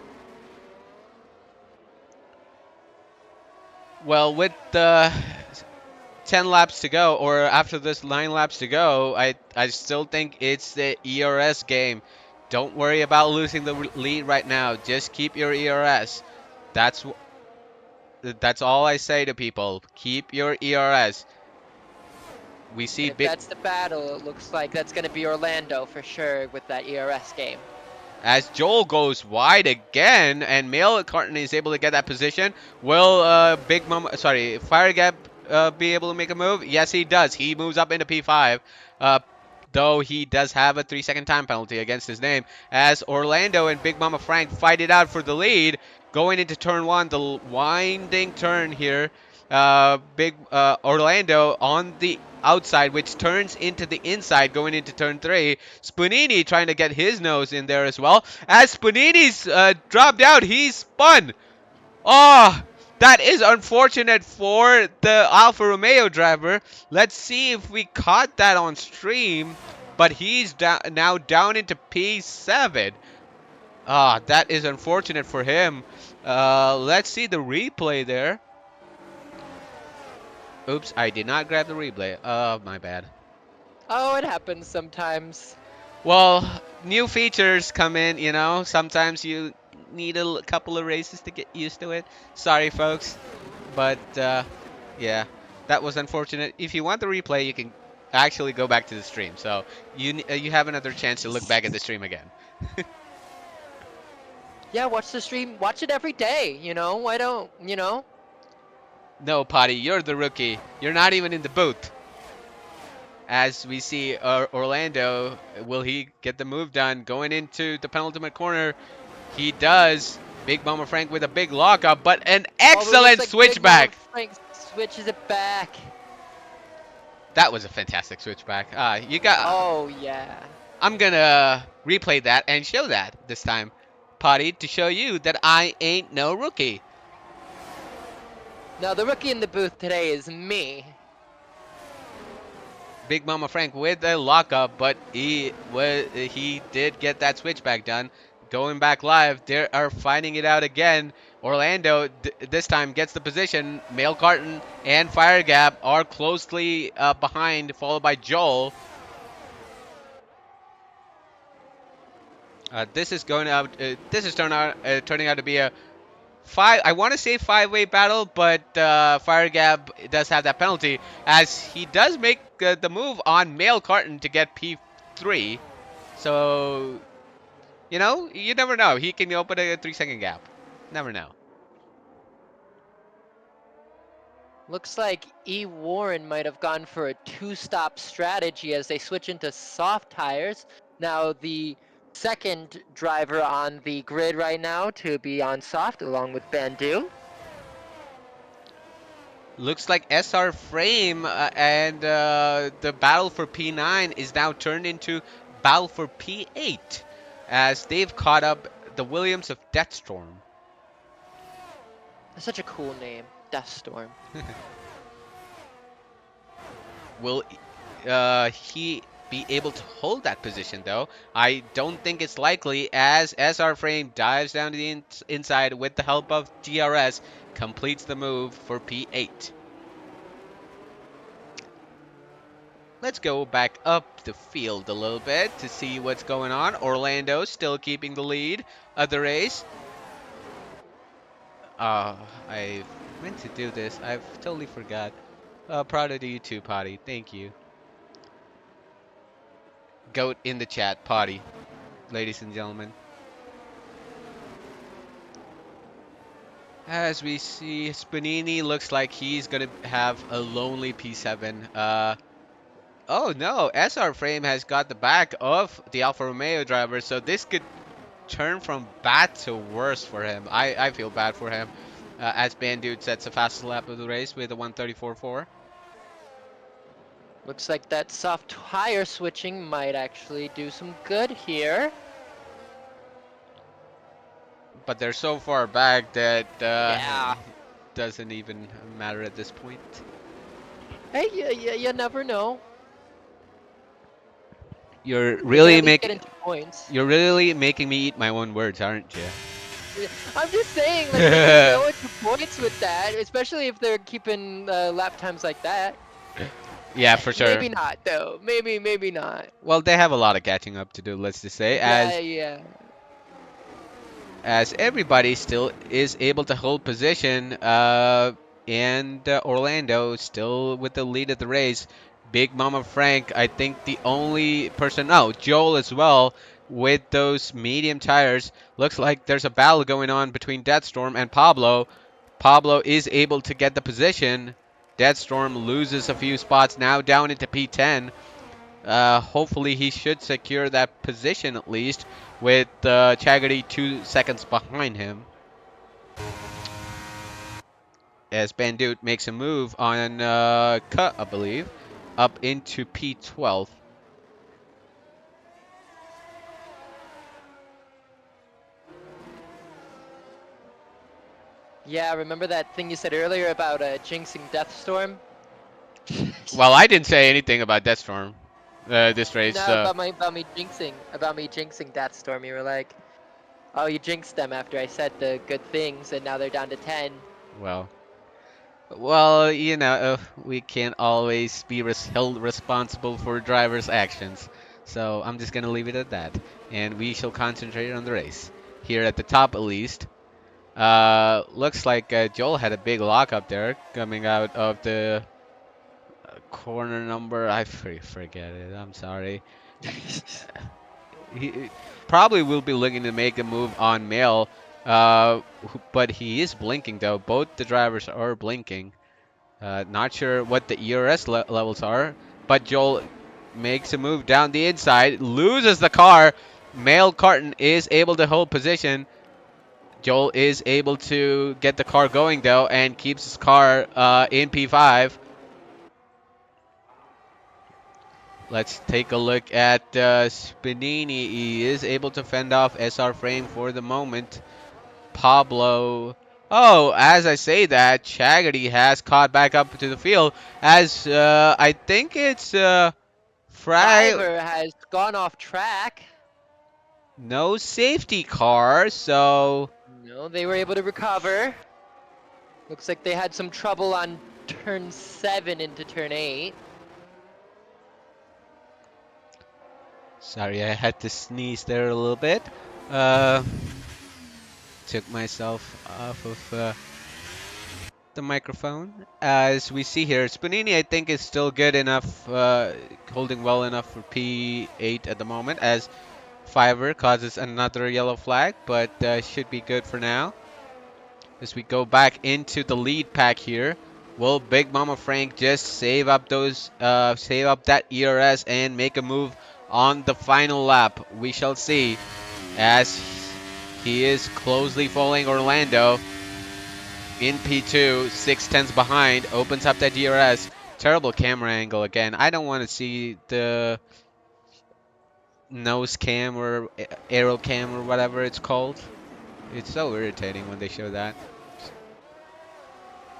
Well, with 10 laps to go, or after this 9 laps to go, I still think it's the ERS game. Don't worry about losing the lead right now. Just keep your ERS. That's that's all I say to people. Keep your ERS. We see And if that's the battle, it looks like that's going to be Orlando for sure with that ERS game. as Joel goes wide again, and Mail Carton is able to get that position. Will Fire Gap be able to make a move? Yes, he does. He moves up into P5. Uh, though he does have a 3-second time penalty against his name, as Orlando and Big Mama Frank fight it out for the lead. Going into turn 1, the winding turn here. Big Orlando on the outside, which turns into the inside going into turn 3. Spunini trying to get his nose in there as well. As Spunini's dropped out, he's spun. Oh, that is unfortunate for the Alfa Romeo driver. Let's see if we caught that on stream. But he's now down into P7. Ah, that is unfortunate for him. Let's see the replay there. Oops, I did not grab the replay. Oh, my bad. Oh, it happens sometimes. Well, new features come in. Sometimes you need a couple of races to get used to it. Sorry, folks. But, yeah, that was unfortunate. If you want the replay, you can actually go back to the stream. So you have another chance to look back at the stream again. Yeah, watch the stream. Watch it every day, you know? Why don't? No, Potty, you're the rookie. You're not even in the booth. as we see Orlando. Will he get the move done going into the penultimate corner? He does. Big Mama Frank with a big lockup, but an Oh, but it looks excellent like Big Mama switchback. Frank switches it back. That was a fantastic switchback. You got. Oh, yeah. I'm gonna replay that and show that this time, Potty, to show you that I ain't no rookie. No, the rookie in the booth today is me. Big Mama Frank with the lockup, but he did get that switchback done. Going back live, they are finding it out again. Orlando this time gets the position. Mail Carton and Fire Gap are closely behind, followed by Joel. This is going out. This is turning out to be a five. I want to say five-way battle, but Fire Gap does have that penalty as he does make the move on Mail Carton to get P3. So you never know. He can open a 3-second gap. Never know. Looks like E. Warren might have gone for a two-stop strategy as they switch into soft tires. Now the second driver on the grid right now to be on soft along with Bandu. Looks like SR Frame and the battle for P9 is now turned into battle for P8 as they've caught up the Williams of Deathstorm. That's such a cool name, Deathstorm. Will he be able to hold that position, though? I don't think it's likely as SR Frame dives down to the inside with the help of DRS, completes the move for P8. Let's go back up the field a little bit to see what's going on. Orlando still keeping the lead of the race. I meant to do this. I've totally forgot. Proud of you too, Potty. Thank you. Goat in the chat, Potty, ladies and gentlemen. As we see, Spanini looks like he's gonna have a lonely P7. Oh no, SR Frame has got the back of the Alfa Romeo driver, so this could turn from bad to worse for him. I feel bad for him. As Bandude sets the fastest lap of the race with a 1:34.4. Looks like that soft tire switching might actually do some good here. But they're so far back that Yeah. doesn't even matter at this point. Hey, you never know. You're They can really at least get into points. You're really making me eat my own words, aren't you? I'm just saying, like, they can go into points with that, especially if they're keeping lap times like that. Yeah, for sure. Maybe not, though. Maybe not. Well, they have a lot of catching up to do, let's just say, Yeah. as everybody still is able to hold position, and Orlando still with the lead of the race. Big Mama Frank, I think the only person, oh, Joel as well, with those medium tires. Looks like there's a battle going on between Deathstorm and Pablo. Pablo is able to get the position. Deathstorm loses a few spots now down into P10. Hopefully he should secure that position at least with Chaggerty 2 seconds behind him. As Bandute makes a move on cut, I believe, up into P12. Yeah, remember that thing you said earlier about jinxing Deathstorm? Well, I didn't say anything about Deathstorm this race. No, about me jinxing Deathstorm. You were like, oh, you jinxed them after I said the good things, and now they're down to 10. Well, we can't always be held responsible for drivers' actions. So I'm just gonna leave it at that, and we shall concentrate on the race here at the top at least. Looks like Joel had a big lock up there coming out of the corner number. I forget it. I'm sorry. He probably will be looking to make a move on Mail, but he is blinking though. Both the drivers are blinking. Not sure what the ERS levels are, but Joel makes a move down the inside, loses the car. Mail Carton is able to hold position. Joel is able to get the car going though and keeps his car in P5. Let's take a look at Spinini. He is able to fend off SR Frame for the moment. Pablo. Oh, as I say that, Chaggerty has caught back up to the field as I think it's Fiverr has gone off track. no safety car, so No, they were able to recover. Looks like they had some trouble on turn 7 into turn 8. sorry, I had to sneeze there a little bit. Took myself off of the microphone. As we see here, Spanini I think is still good enough, holding well enough for P8 at the moment, as Fiverr causes another yellow flag, but should be good for now. As we go back into the lead pack here, will Big Mama Frank just save up that ERS and make a move on the final lap? We shall see, as he is closely following Orlando in P2, 6 tenths behind, opens up that DRS. Terrible camera angle again. I don't want to see the nose cam or aero cam or whatever it's called. It's so irritating when they show that.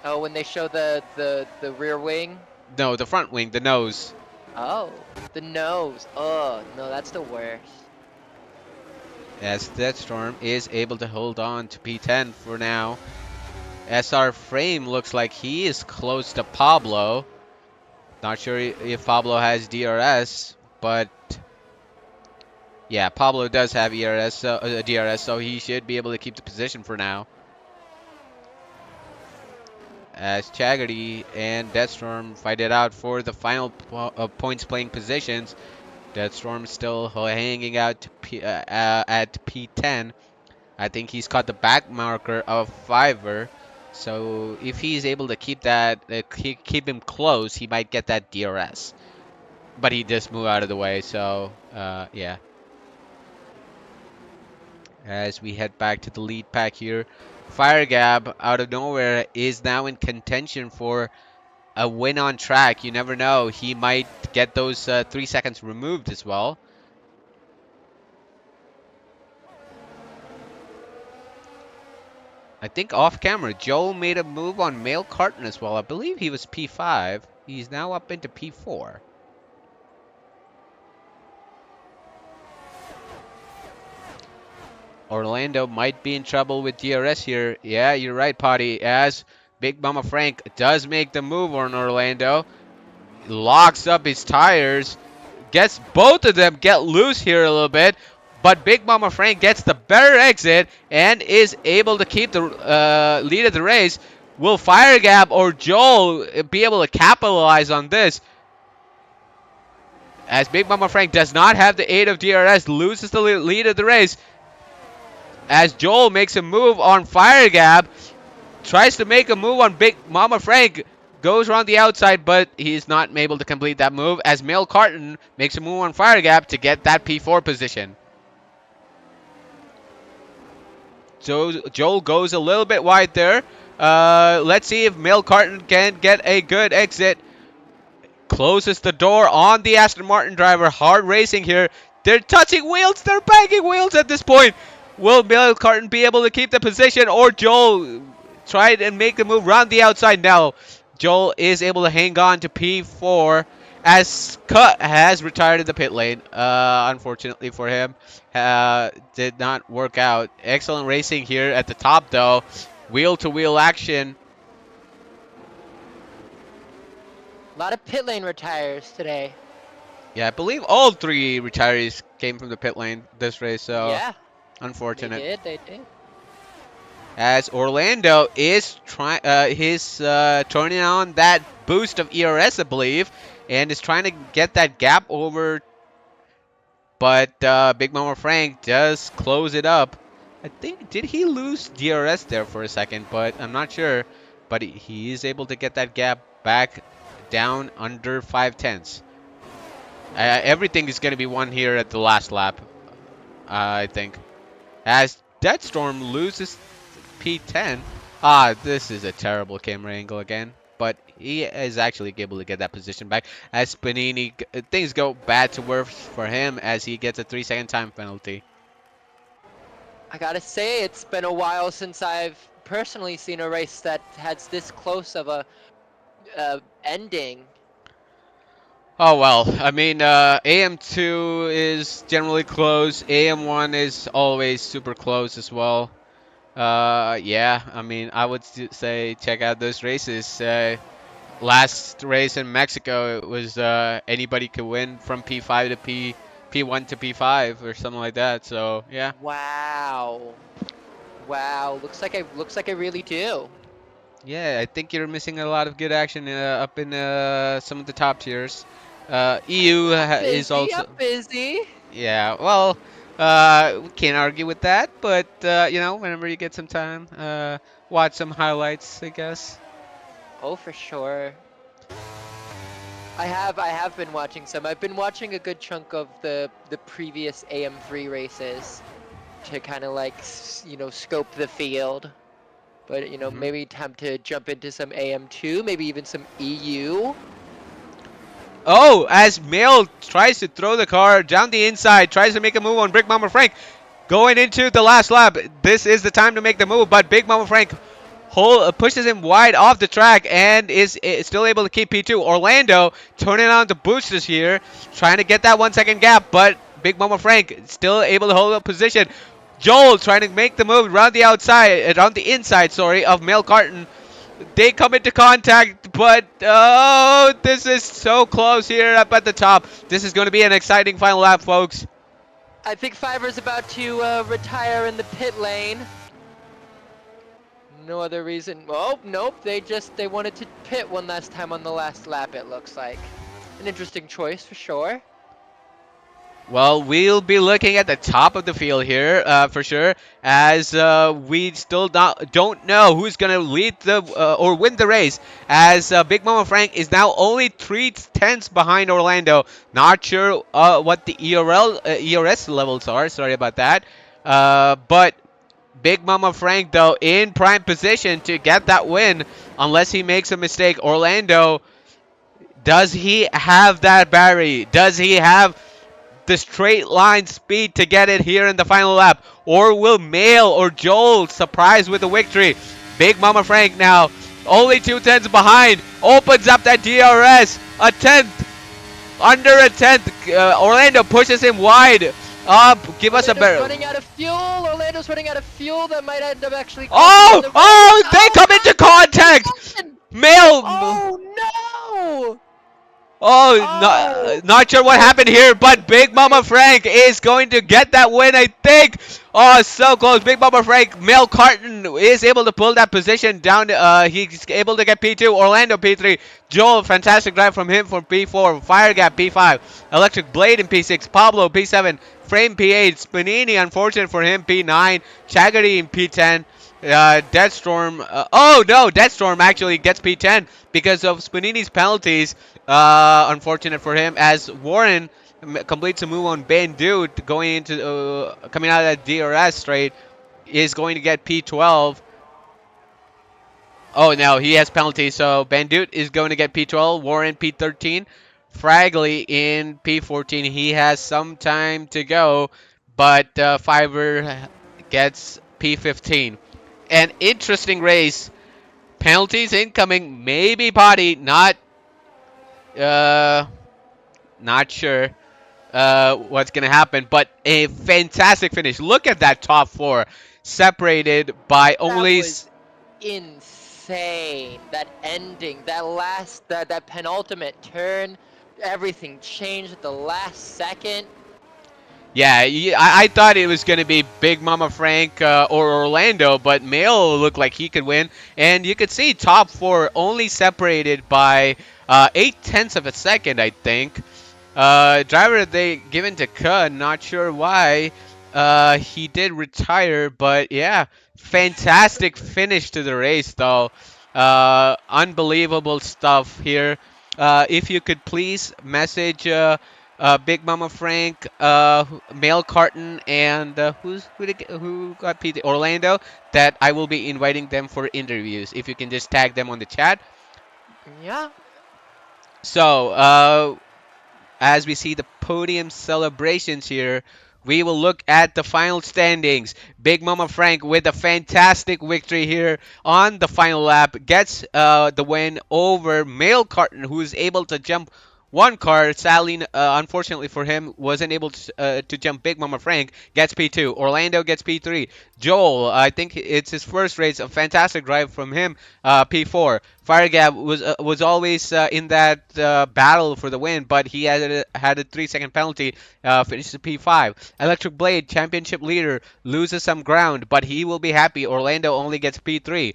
Oh, when they show the rear wing? No, the front wing, the nose. Oh, the nose. Oh, no, that's the worst. As Deathstorm is able to hold on to P10 for now. SR Frame looks like he is close to Pablo. Not sure if Pablo has DRS, but yeah, Pablo does have DRS, so he should be able to keep the position for now. As Chaggerty and Deathstorm fight it out for the final points playing positions. Deathstorm still hanging out to at P10. I think he's caught the back marker of Fiverr. So if he's able to keep that, keep him close, he might get that DRS. But he just moved out of the way, so yeah. As we head back to the lead pack here, Fire Gab out of nowhere is now in contention for a win on track. You never know, he might get those 3 seconds removed as well. I think off camera, Joe made a move on Mail Carton as well. I believe he was P5. He's now up into P4. Orlando might be in trouble with DRS here. Yeah, you're right, Potty. As Big Mama Frank does make the move on Orlando. Locks up his tires. Gets both of them get loose here a little bit. But Big Mama Frank gets the better exit and is able to keep the lead of the race. Will Fire Gap or Joel be able to capitalize on this? As Big Mama Frank does not have the aid of DRS, loses the lead of the race. As Joel makes a move on Fire Gap, tries to make a move on Big Mama Frank, goes around the outside, but he's not able to complete that move. As Mail Carton makes a move on Fire Gap to get that P4 position. So Joel goes a little bit wide there. Let's see if Mail Carton can get a good exit. Closes the door on the Aston Martin driver. Hard racing here. They're touching wheels. They're banging wheels at this point. Will Mail Carton be able to keep the position, or Joel try and make the move around the outside? Now, Joel is able to hang on to P4 as Cut has retired in the pit lane. Unfortunately for him, did not work out. Excellent racing here at the top, though. Wheel-to-wheel action. A lot of pit lane retires today. Yeah, I believe all 3 retirees came from the pit lane this race, so Yeah, unfortunate. they did. As Orlando is turning on that boost of ERS, I believe, and is trying to get that gap over. But Big Mama Frank does close it up. I think, did he lose DRS there for a second? But I'm not sure. But he is able to get that gap back down under 5 tenths. Everything is going to be won here at the last lap, I think. As Deadstorm loses P10. This is a terrible camera angle again. But he is actually able to get that position back. As Panini, things go bad to worse for him as he gets a 3-second time penalty. I gotta say, it's been a while since I've personally seen a race that has this close of a ending. Oh well, I mean, AM2 is generally close. AM1 is always super close as well. Yeah, I mean, I would say check out those races. Last race in Mexico, it was anybody could win from P5 to P1 to P5 or something like that. So yeah. Wow. Wow, looks like I really do. Yeah, I think you're missing a lot of good action up in some of the top tiers. EU is I'm also, busy. yeah, well, we can't argue with that, but whenever you get some time, watch some highlights, I guess. Oh, for sure. I have been watching some. I've been watching a good chunk of the previous AM3 races to kind of like, scope the field. But, Hmm. maybe time to jump into some AM2, maybe even some EU. Oh, as Mail tries to throw the car down the inside, tries to make a move on Brick Mama Frank, going into the last lap. This is the time to make the move, but Big Mama Frank pushes him wide off the track and is still able to keep P2. Orlando turning on the boosters here, trying to get that 1 second gap, but Big Mama Frank still able to hold up position. Joel trying to make the move around the outside, around the inside, sorry, of Mel Carton. They come into contact, but oh, this is so close here up at the top. This is going to be an exciting final lap, folks. I think Fiverr's about to retire in the pit lane. No other reason. Oh, nope. They wanted to pit one last time on the last lap, it looks like. An interesting choice for sure. Well, we'll be looking at the top of the field here for sure, as we still don't know who's going to lead the or win the race. As Big Mama Frank is now only 3 tenths behind Orlando. Not sure what the ERS levels are. Sorry about that. But Big Mama Frank, though, in prime position to get that win, unless he makes a mistake. Orlando, does he have that battery? Does he have the straight line speed to get it here in the final lap? Or will Mail or Joel surprise with the victory? Big Mama Frank now, only 2 tenths behind, opens up that DRS, a tenth, under a tenth. Orlando pushes him wide. Up, give us a Orlando's better. running out of fuel. Orlando's running out of fuel. That might end up actually costing him Oh, the race. oh, they come into contact. God! Mail. Oh no! Oh, Oh! not sure what happened here, but Big Mama Frank is going to get that win, I think. Oh, so close. Big Mama Frank, Mel Carton is able to pull that position down. He's able to get P2, Orlando P3. Joel, fantastic drive from him for P4. Fire Gap P5. Electric Blade in P6. Pablo P7. Frame P8. Spanini, unfortunate for him, P9. Chaggerty in P10. Deathstorm. Oh no, Deathstorm actually gets P10 because of Spanini's penalties. Unfortunate for him as Warren completes a move on Bandute going into coming out of that DRS straight is going to get P12. Oh no, he has penalties, so Bandute is going to get P12. Warren P13. Fragley in P14. He has some time to go, but Fiverr gets P15. An interesting race. Penalties incoming. Maybe body. Uh, not sure what's gonna happen, but a fantastic finish. Look at that top four, separated by That only. was insane. That ending, that penultimate turn, everything changed at the last second. Yeah, I thought it was going to be Big Mama Frank or Orlando, but Mail looked like he could win. And you could see top four only separated by 8 tenths of a second, I think. Driver they given to Ka, not sure why. He did retire, but yeah, fantastic finish to the race, though. Unbelievable stuff here. If you could please message Big Mama Frank, Male Carton, and who got PT? Orlando. That I will be inviting them for interviews. If you can just tag them on the chat. Yeah. So, as we see the podium celebrations here, we will look at the final standings. Big Mama Frank with a fantastic victory here on the final lap gets the win over Male Carton, who is able to jump one car. Sadly, unfortunately for him, wasn't able to jump. Big Mama Frank gets P2. Orlando gets P3. Joel, I think it's his first race. A fantastic drive from him. P4. Firegab was always in that battle for the win, but he had a 3 second penalty. Finishes P5. Electric Blade, championship leader, loses some ground, but he will be happy. Orlando only gets P3.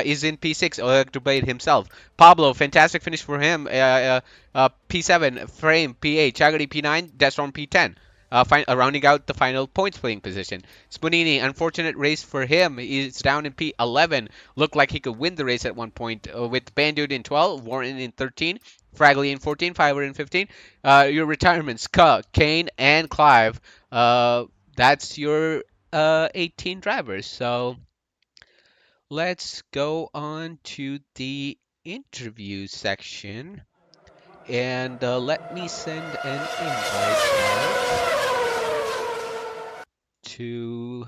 Is in P6, Electric Blade himself. Pablo, fantastic finish for him. P7, Frame, P8, Chagody, P9, Desron, P10. Rounding out the final point splitting position. Spunini, unfortunate race for him. He's down in P11. Looked like he could win the race at one point with Bandude in 12, Warren in 13, Fragley in 14, Fiverr in 15. Your retirements, Kane, and Clive. That's your 18 drivers. So let's go on to the interview section. And let me send an invite out to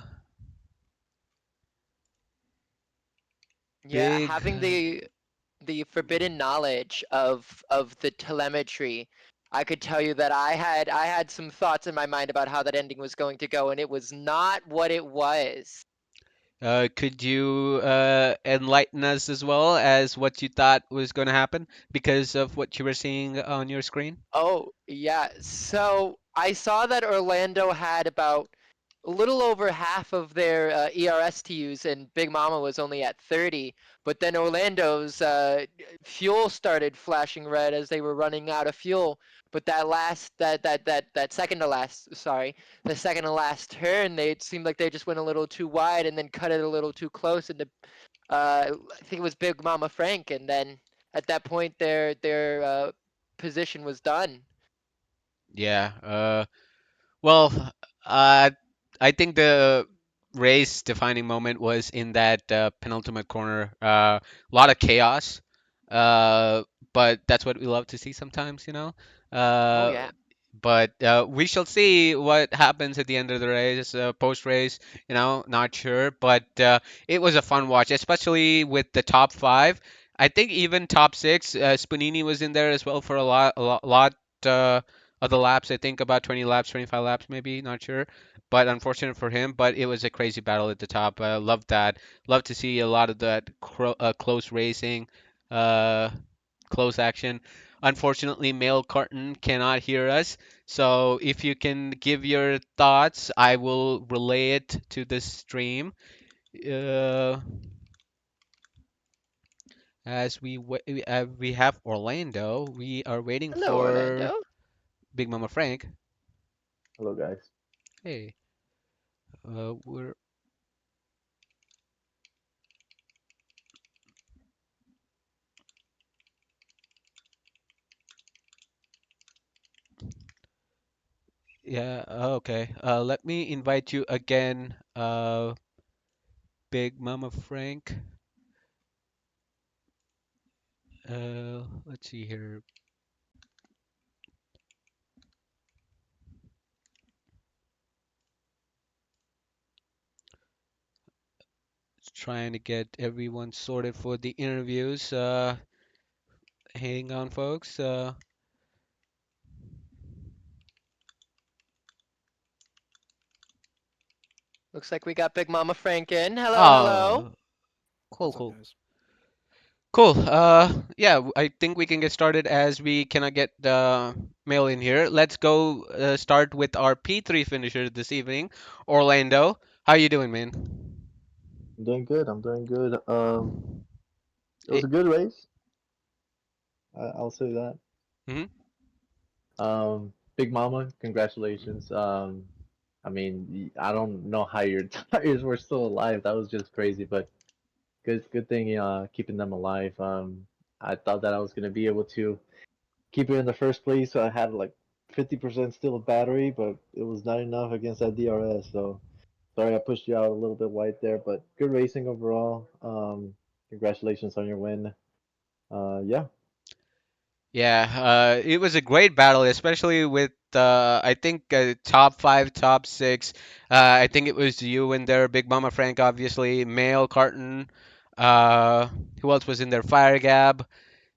Yeah, Big. having the forbidden knowledge of the telemetry, I could tell you that I had some thoughts in my mind about how that ending was going to go, and it was not what it was. Could you enlighten us as well as what you thought was going to happen because of what you were seeing on your screen? Oh, yeah. So I saw that Orlando had about a little over half of their ERS to use, and Big Mama was only at 30. But then Orlando's fuel started flashing red as they were running out of fuel. But that second to last, sorry, the second to last turn, they it seemed like they just went a little too wide and then cut it a little too close into I think it was Big Mama Frank, and then at that point their position was done. Yeah. Well, uh, I think the race defining moment was in that penultimate corner. A lot of chaos, uh, but that's what we love to see sometimes, you know. Oh Uh, yeah. but we shall see what happens at the end of the race, post race. Not sure, but it was a fun watch, especially with the top five. I think even top six. Spanini was in there as well for a lot. Uh, of the laps. I think about 20 laps, 25 laps, maybe, not sure. But unfortunate for him. But it was a crazy battle at the top. I love that. Love to see a lot of that close racing, uh, close action. Unfortunately, Mail Carton cannot hear us. So if you can give your thoughts, I will relay it to the stream. Uh, as we have Orlando, we are waiting Hello, for Orlando. Big Mama Frank. Hello, guys. Hey, we're Yeah, okay. Let me invite you again, Big Mama Frank. Let's see here. Just trying to get everyone sorted for the interviews. Hang on, folks. Looks like we got Big Mama Frank in. Hello, hello. Oh, cool, What's up, cool, guys? cool. Yeah, I think we can get started as we cannot get the mail in here. Let's go start with our P3 finisher this evening, Orlando. How you doing, man? I'm doing good. I'm doing good. It was Hey. a good race. I'll say that. Mhm. Big Mama, congratulations. I mean, I don't know how your tires were still alive. That was just crazy, but good thing, keeping them alive. I thought that I was gonna be able to keep it in the first place. So I had like 50% still a battery, but it was not enough against that DRS. So sorry I pushed you out a little bit wide there, but good racing overall. Congratulations on your win. Yeah. Yeah, it was a great battle, especially with I think top five, top six. I think it was you in there, Big Mama Frank, obviously, Mail, Carton. Uh, who else was in there? Fire Gab.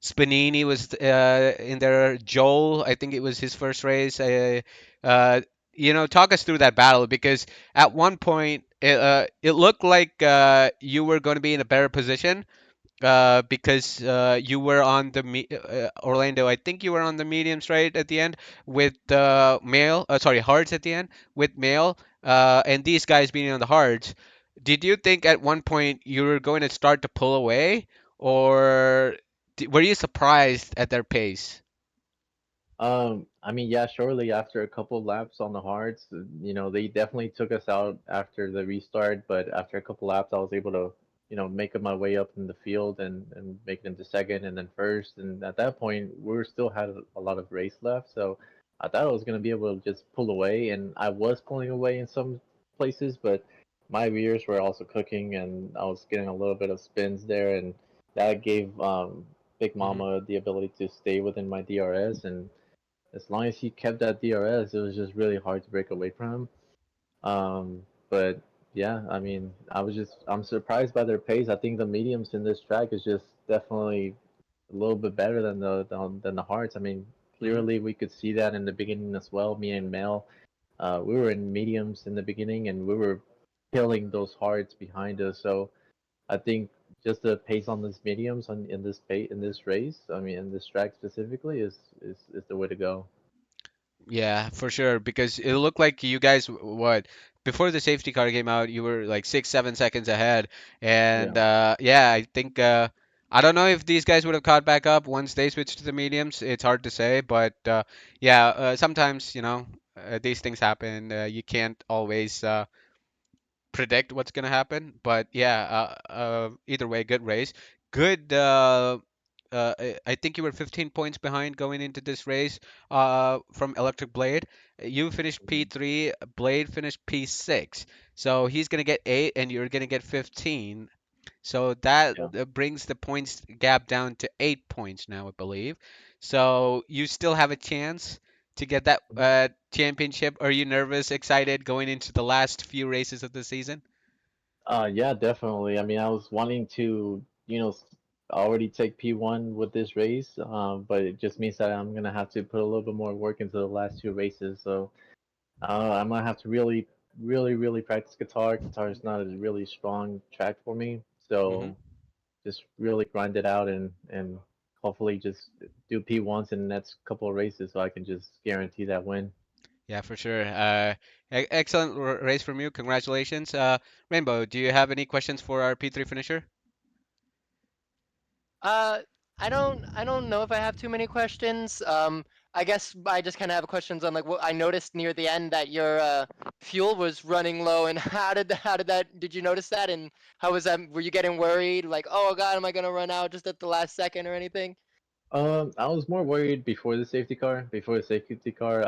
Spanini was in there. Joel, I think it was his first race. Uh, talk us through that battle because at one point it looked like you were going to be in a better position because you were on the Orlando. I think you were on the mediums right at the end with Mail. Sorry, hards at the end with Mail, and these guys being on the hards. Did you think at one point you were going to start to pull away, or were you surprised at their pace? I mean, yeah, shortly after a couple of laps on the hards, they definitely took us out after the restart, but after a couple laps, I was able to, make my way up in the field and make it into second and then first. And at that point, we were still had a lot of race left, so I thought I was gonna be able to just pull away, and I was pulling away in some places, but my rears were also cooking, and I was getting a little bit of spins there, and that gave Big Hmm. Mama the ability to stay within my DRS and as long as he kept that DRS, it was just really hard to break away from him. But yeah, I mean, I'm surprised by their pace. I think the mediums in this track is just definitely a little bit better than the hards. I mean, Hmm. clearly we could see that in the beginning as well. Me and Mel, we were in mediums in the beginning, and we were killing those hards behind us. So I think just the pace on this mediums in this race, I mean, in this track specifically, is the way to go. Yeah, for sure. Because it looked like you guys, what, before the safety car came out, you were like 6, 7 seconds ahead. And Yeah. yeah, I think I don't know if these guys would have caught back up once they switched to the mediums. It's hard to say, but yeah, sometimes these things happen. You can't always predict what's gonna happen. But yeah, either way, good race. Good. I think you were 15 points behind going into this race from Electric Blade. You finished Mhm. P3, Blade finished P6. So he's going to get 8 and you're going to get 15. So that Yeah. brings the points gap down to 8 points now, I believe. So you still have a chance to get that Mhm. championship. Are you nervous, excited going into the last few races of the season? Yeah, definitely. I mean, I was wanting to, already take P1 with this race, but it just means that I'm gonna have to put a little bit more work into the last two races. So I'm gonna have to really, really, really practice guitar. Guitar is not a really strong track for me, Hmm. so just really grind it out and hopefully just do P1s in the next couple of races so I can just guarantee that win. Yeah, for sure. Excellent race from you. Congratulations. Rainbow, do you have any questions for our P3 finisher? Uh, I don't know if I have too many questions. I guess I just kind of have questions on like what I noticed near the end that your fuel was running low, and did you notice that, and how was that? Were you getting worried, like, oh God, am I gonna run out just at the last second or anything? I was more worried before the safety car. Before the safety car,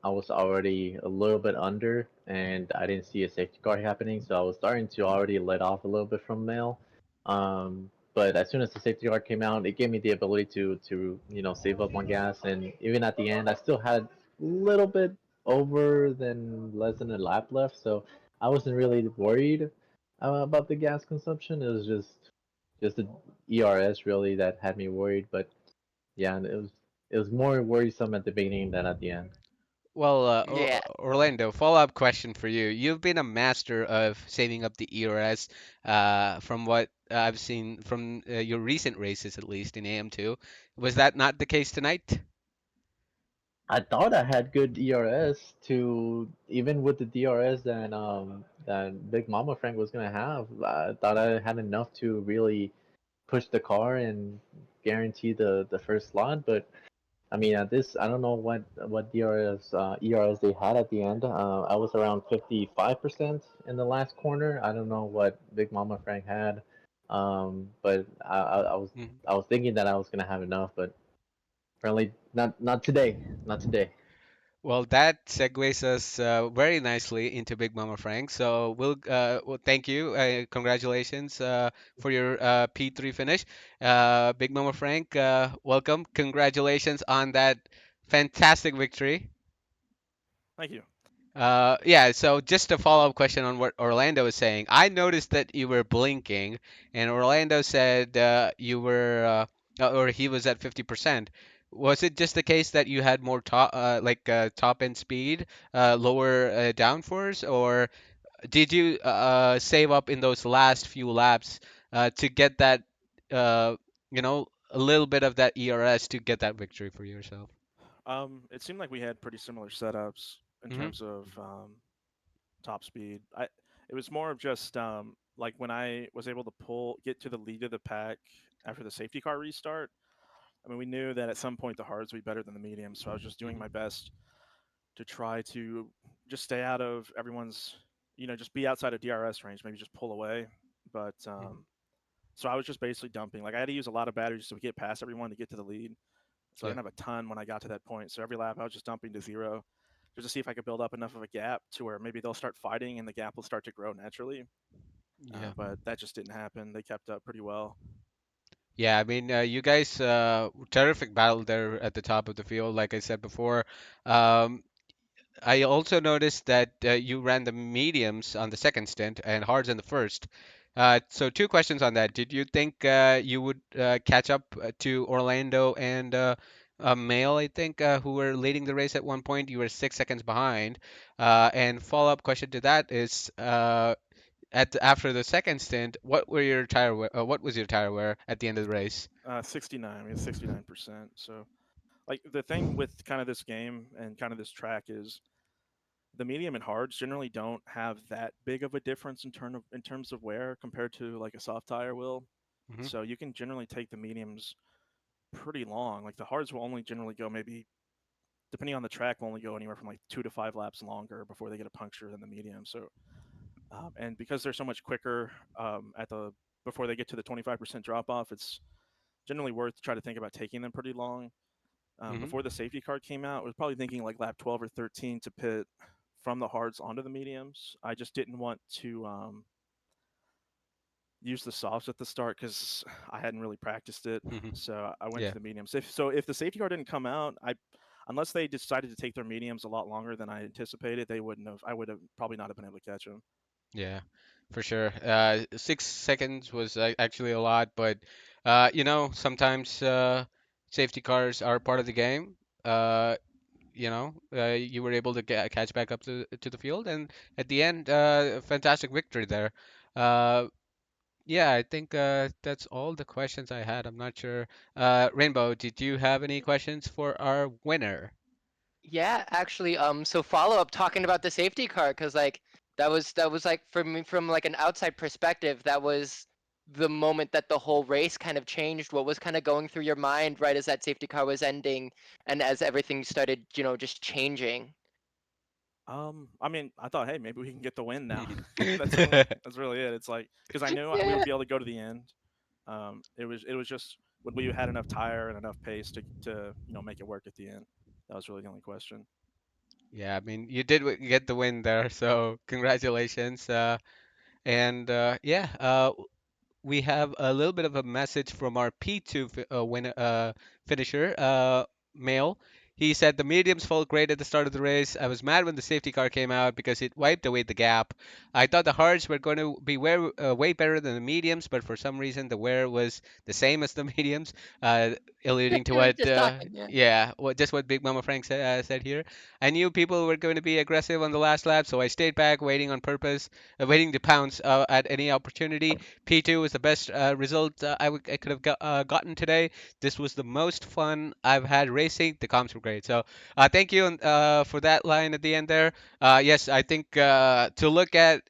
I was already a little bit under, and I didn't see a safety car happening, so I was starting to already let off a little bit from mail. But as soon as the safety car came out, it gave me the ability to save up on gas, and even at the end, I still had a little bit over than less than a lap left, so I wasn't really worried about the gas consumption. It was just the ERS really that had me worried, but. Yeah, and it was more worrisome at the beginning than at the end. Well, Yeah. Orlando, follow-up question for you. You've been a master of saving up the ERS, from what I've seen from your recent races, at least in AM2. Was that not the case tonight? I thought I had good ERS to even with the DRS that Big Mama Frank was gonna have. I thought I had enough to really push the car and guarantee the first slot. But I mean, at this, I don't know what DRS ERS they had at the end. I was around 55% in the last corner. I don't know what Big Mama Frank had, but I was thinking that I was gonna have enough, but apparently not today. Not today. Well, that segues us very nicely into Big Mama Frank. So well, thank you, congratulations for your P3 finish, Big Mama Frank. Welcome, congratulations on that fantastic victory. Thank you. Yeah, so just a follow-up question on what Orlando was saying. I noticed that you were blinking, and Orlando said you were, or he was at 50%. Was it just the case that you had more top end speed, lower downforce, or did you save up in those last few laps to get that, a little bit of that ERS to get that victory for yourself? It seemed like we had pretty similar setups in Hmm. terms of top speed. It was more of just like when I was able to get to the lead of the pack after the safety car restart. I mean, we knew that at some point the hards would be better than the mediums, so I was just doing Hmm. my best to try to just stay out of everyone's, just be outside of DRS range, maybe just pull away. But Hmm. so I was just basically dumping. Like I had to use a lot of batteries to get past everyone to get to the lead. So I Yeah. didn't have a ton when I got to that point. So every lap I was just dumping to zero just to see if I could build up enough of a gap to where maybe they'll start fighting and the gap will start to grow naturally. Yeah. But that just didn't happen. They kept up pretty well. Yeah, I mean, you guys, terrific battle there at the top of the field. Like I said before, um, I also noticed that you ran the mediums on the second stint and hards in the first. So two questions on that. Did you think you would catch up to Orlando and Mail, I think, who were leading the race at one point? You were 6 seconds behind. And follow-up question to that is, after the second stint, what was your tire wear at the end of the race? 69, we had 69%. So like the thing with kind of this game and kind of this track is the medium and hards generally don't have that big of a difference in terms of wear compared to like a soft tire will. Hmm. So you can generally take the mediums pretty long. Like the hards will only generally go maybe depending on the track will only go anywhere from like 2 to 5 laps longer before they get a puncture than the medium. So and because they're so much quicker at the before they get to the 25% drop off, it's generally worth to try to think about taking them pretty long. Hmm. Before the safety car came out, I was probably thinking like lap 12 or 13 to pit from the hards onto the mediums. I just didn't want to use the softs at the start because I hadn't really practiced it. Hmm. So I went to Yeah. the mediums. If the safety car didn't come out, I unless they decided to take their mediums a lot longer than I anticipated, they wouldn't have. I would have probably not have been able to catch them. Yeah, for sure. 6 seconds was actually a lot, but sometimes safety cars are part of the game. Uh, you were able to catch back up to the field, and at the end, a fantastic victory there. Uh, yeah, I think that's all the questions I had. I'm not sure. Rainbow, did you have any questions for our winner? Yeah, actually, so follow up talking about the safety car, because like that was like for me from like an outside perspective, that was the moment that the whole race kind of changed. What was kind of going through your mind right as that safety car was ending, and as everything started, just changing? I mean, I thought, hey, maybe we can get the win now. Hmm. That's really it. It's like because I knew we Yeah. would be able to go to the end. It was just would we had enough tire and enough pace to make it work at the end. That was really the only question. Yeah, I mean, you did get the win there, so congratulations. And yeah, we have a little bit of a message from our P2 finisher, male. He said the mediums felt great at the start of the race. I was mad when the safety car came out because it wiped away the gap. I thought the hards were going to be way better than the mediums, but for some reason the wear was the same as the mediums, uh, alluding to We were what, just talking, yeah. yeah, what Big Mama Frank said here. I knew people were going to be aggressive on the last lap, so I stayed back, waiting on purpose, waiting to pounce at any opportunity. P2 was the best result I could have gotten today. This was the most fun I've had racing. The comps were great. So thank you for that line at the end there. Yes, I think to look at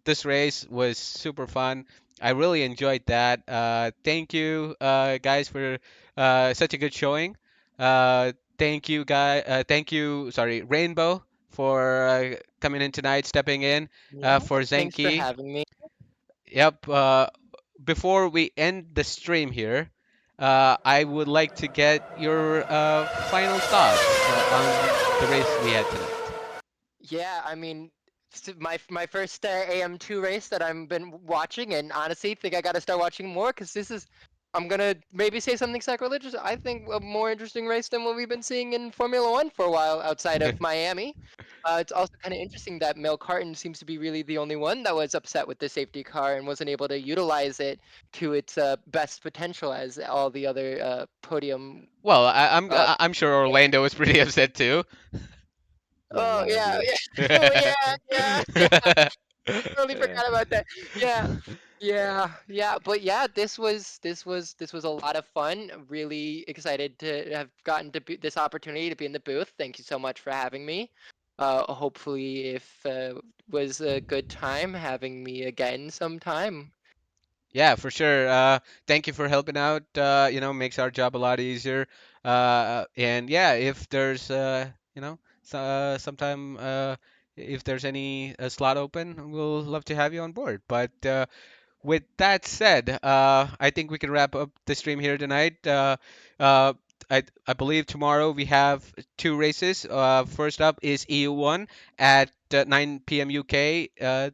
this race was super fun. I really enjoyed that. Thank you, guys, for such a good showing. Thank you, Thank you, sorry, Rainbow, for coming in tonight, stepping in Yeah. for Thanks for Zenki. having me. Yep. Before we end the stream here, I would like to get your final thoughts on the race we had tonight. Yeah, I mean, my first AM2 race that I've been watching, and honestly, think I got to start watching more because this is. I'm gonna maybe say something sacrilegious. I think a more interesting race than what we've been seeing in Formula One for a while outside of Miami. It's also kind of interesting that Mel Carton seems to be really the only one that was upset with the safety car and wasn't able to utilize it to its best potential as all the other podium. Well, I'm Uh, I'm sure Orlando was pretty upset too. Yeah, oh not yeah, ideal. yeah, oh yeah, yeah, yeah. Totally Yeah. forgot about that. Yeah, yeah, yeah. But yeah, this was a lot of fun. I'm really excited to have gotten to this opportunity to be in the booth. Thank you so much for having me. Hopefully, if was a good time having me again sometime. Yeah, for sure. Thank you for helping out. Makes our job a lot easier. And yeah, if there's, sometime if there's any slot open, we'll love to have you on board. But with that said, I think we can wrap up the stream here tonight. Uh, I believe tomorrow we have two races. First up is EU1 at 9 p.m. UK,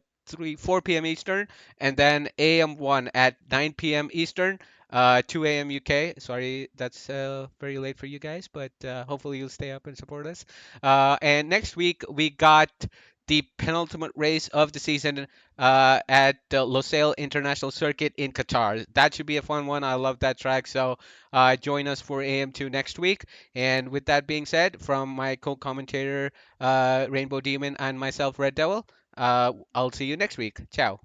4 p.m. Eastern, and then AM1 at 9 p.m. Eastern, 2 a.m. UK. Sorry, that's very late for you guys, but hopefully you'll stay up and support us. And next week we got the penultimate race of the season at the Losail International Circuit in Qatar. That should be a fun one. I love that track. So join us for AM2 next week. And with that being said, from my co-commentator Rainbow Demon and myself, Red Devil, I'll see you next week. Ciao.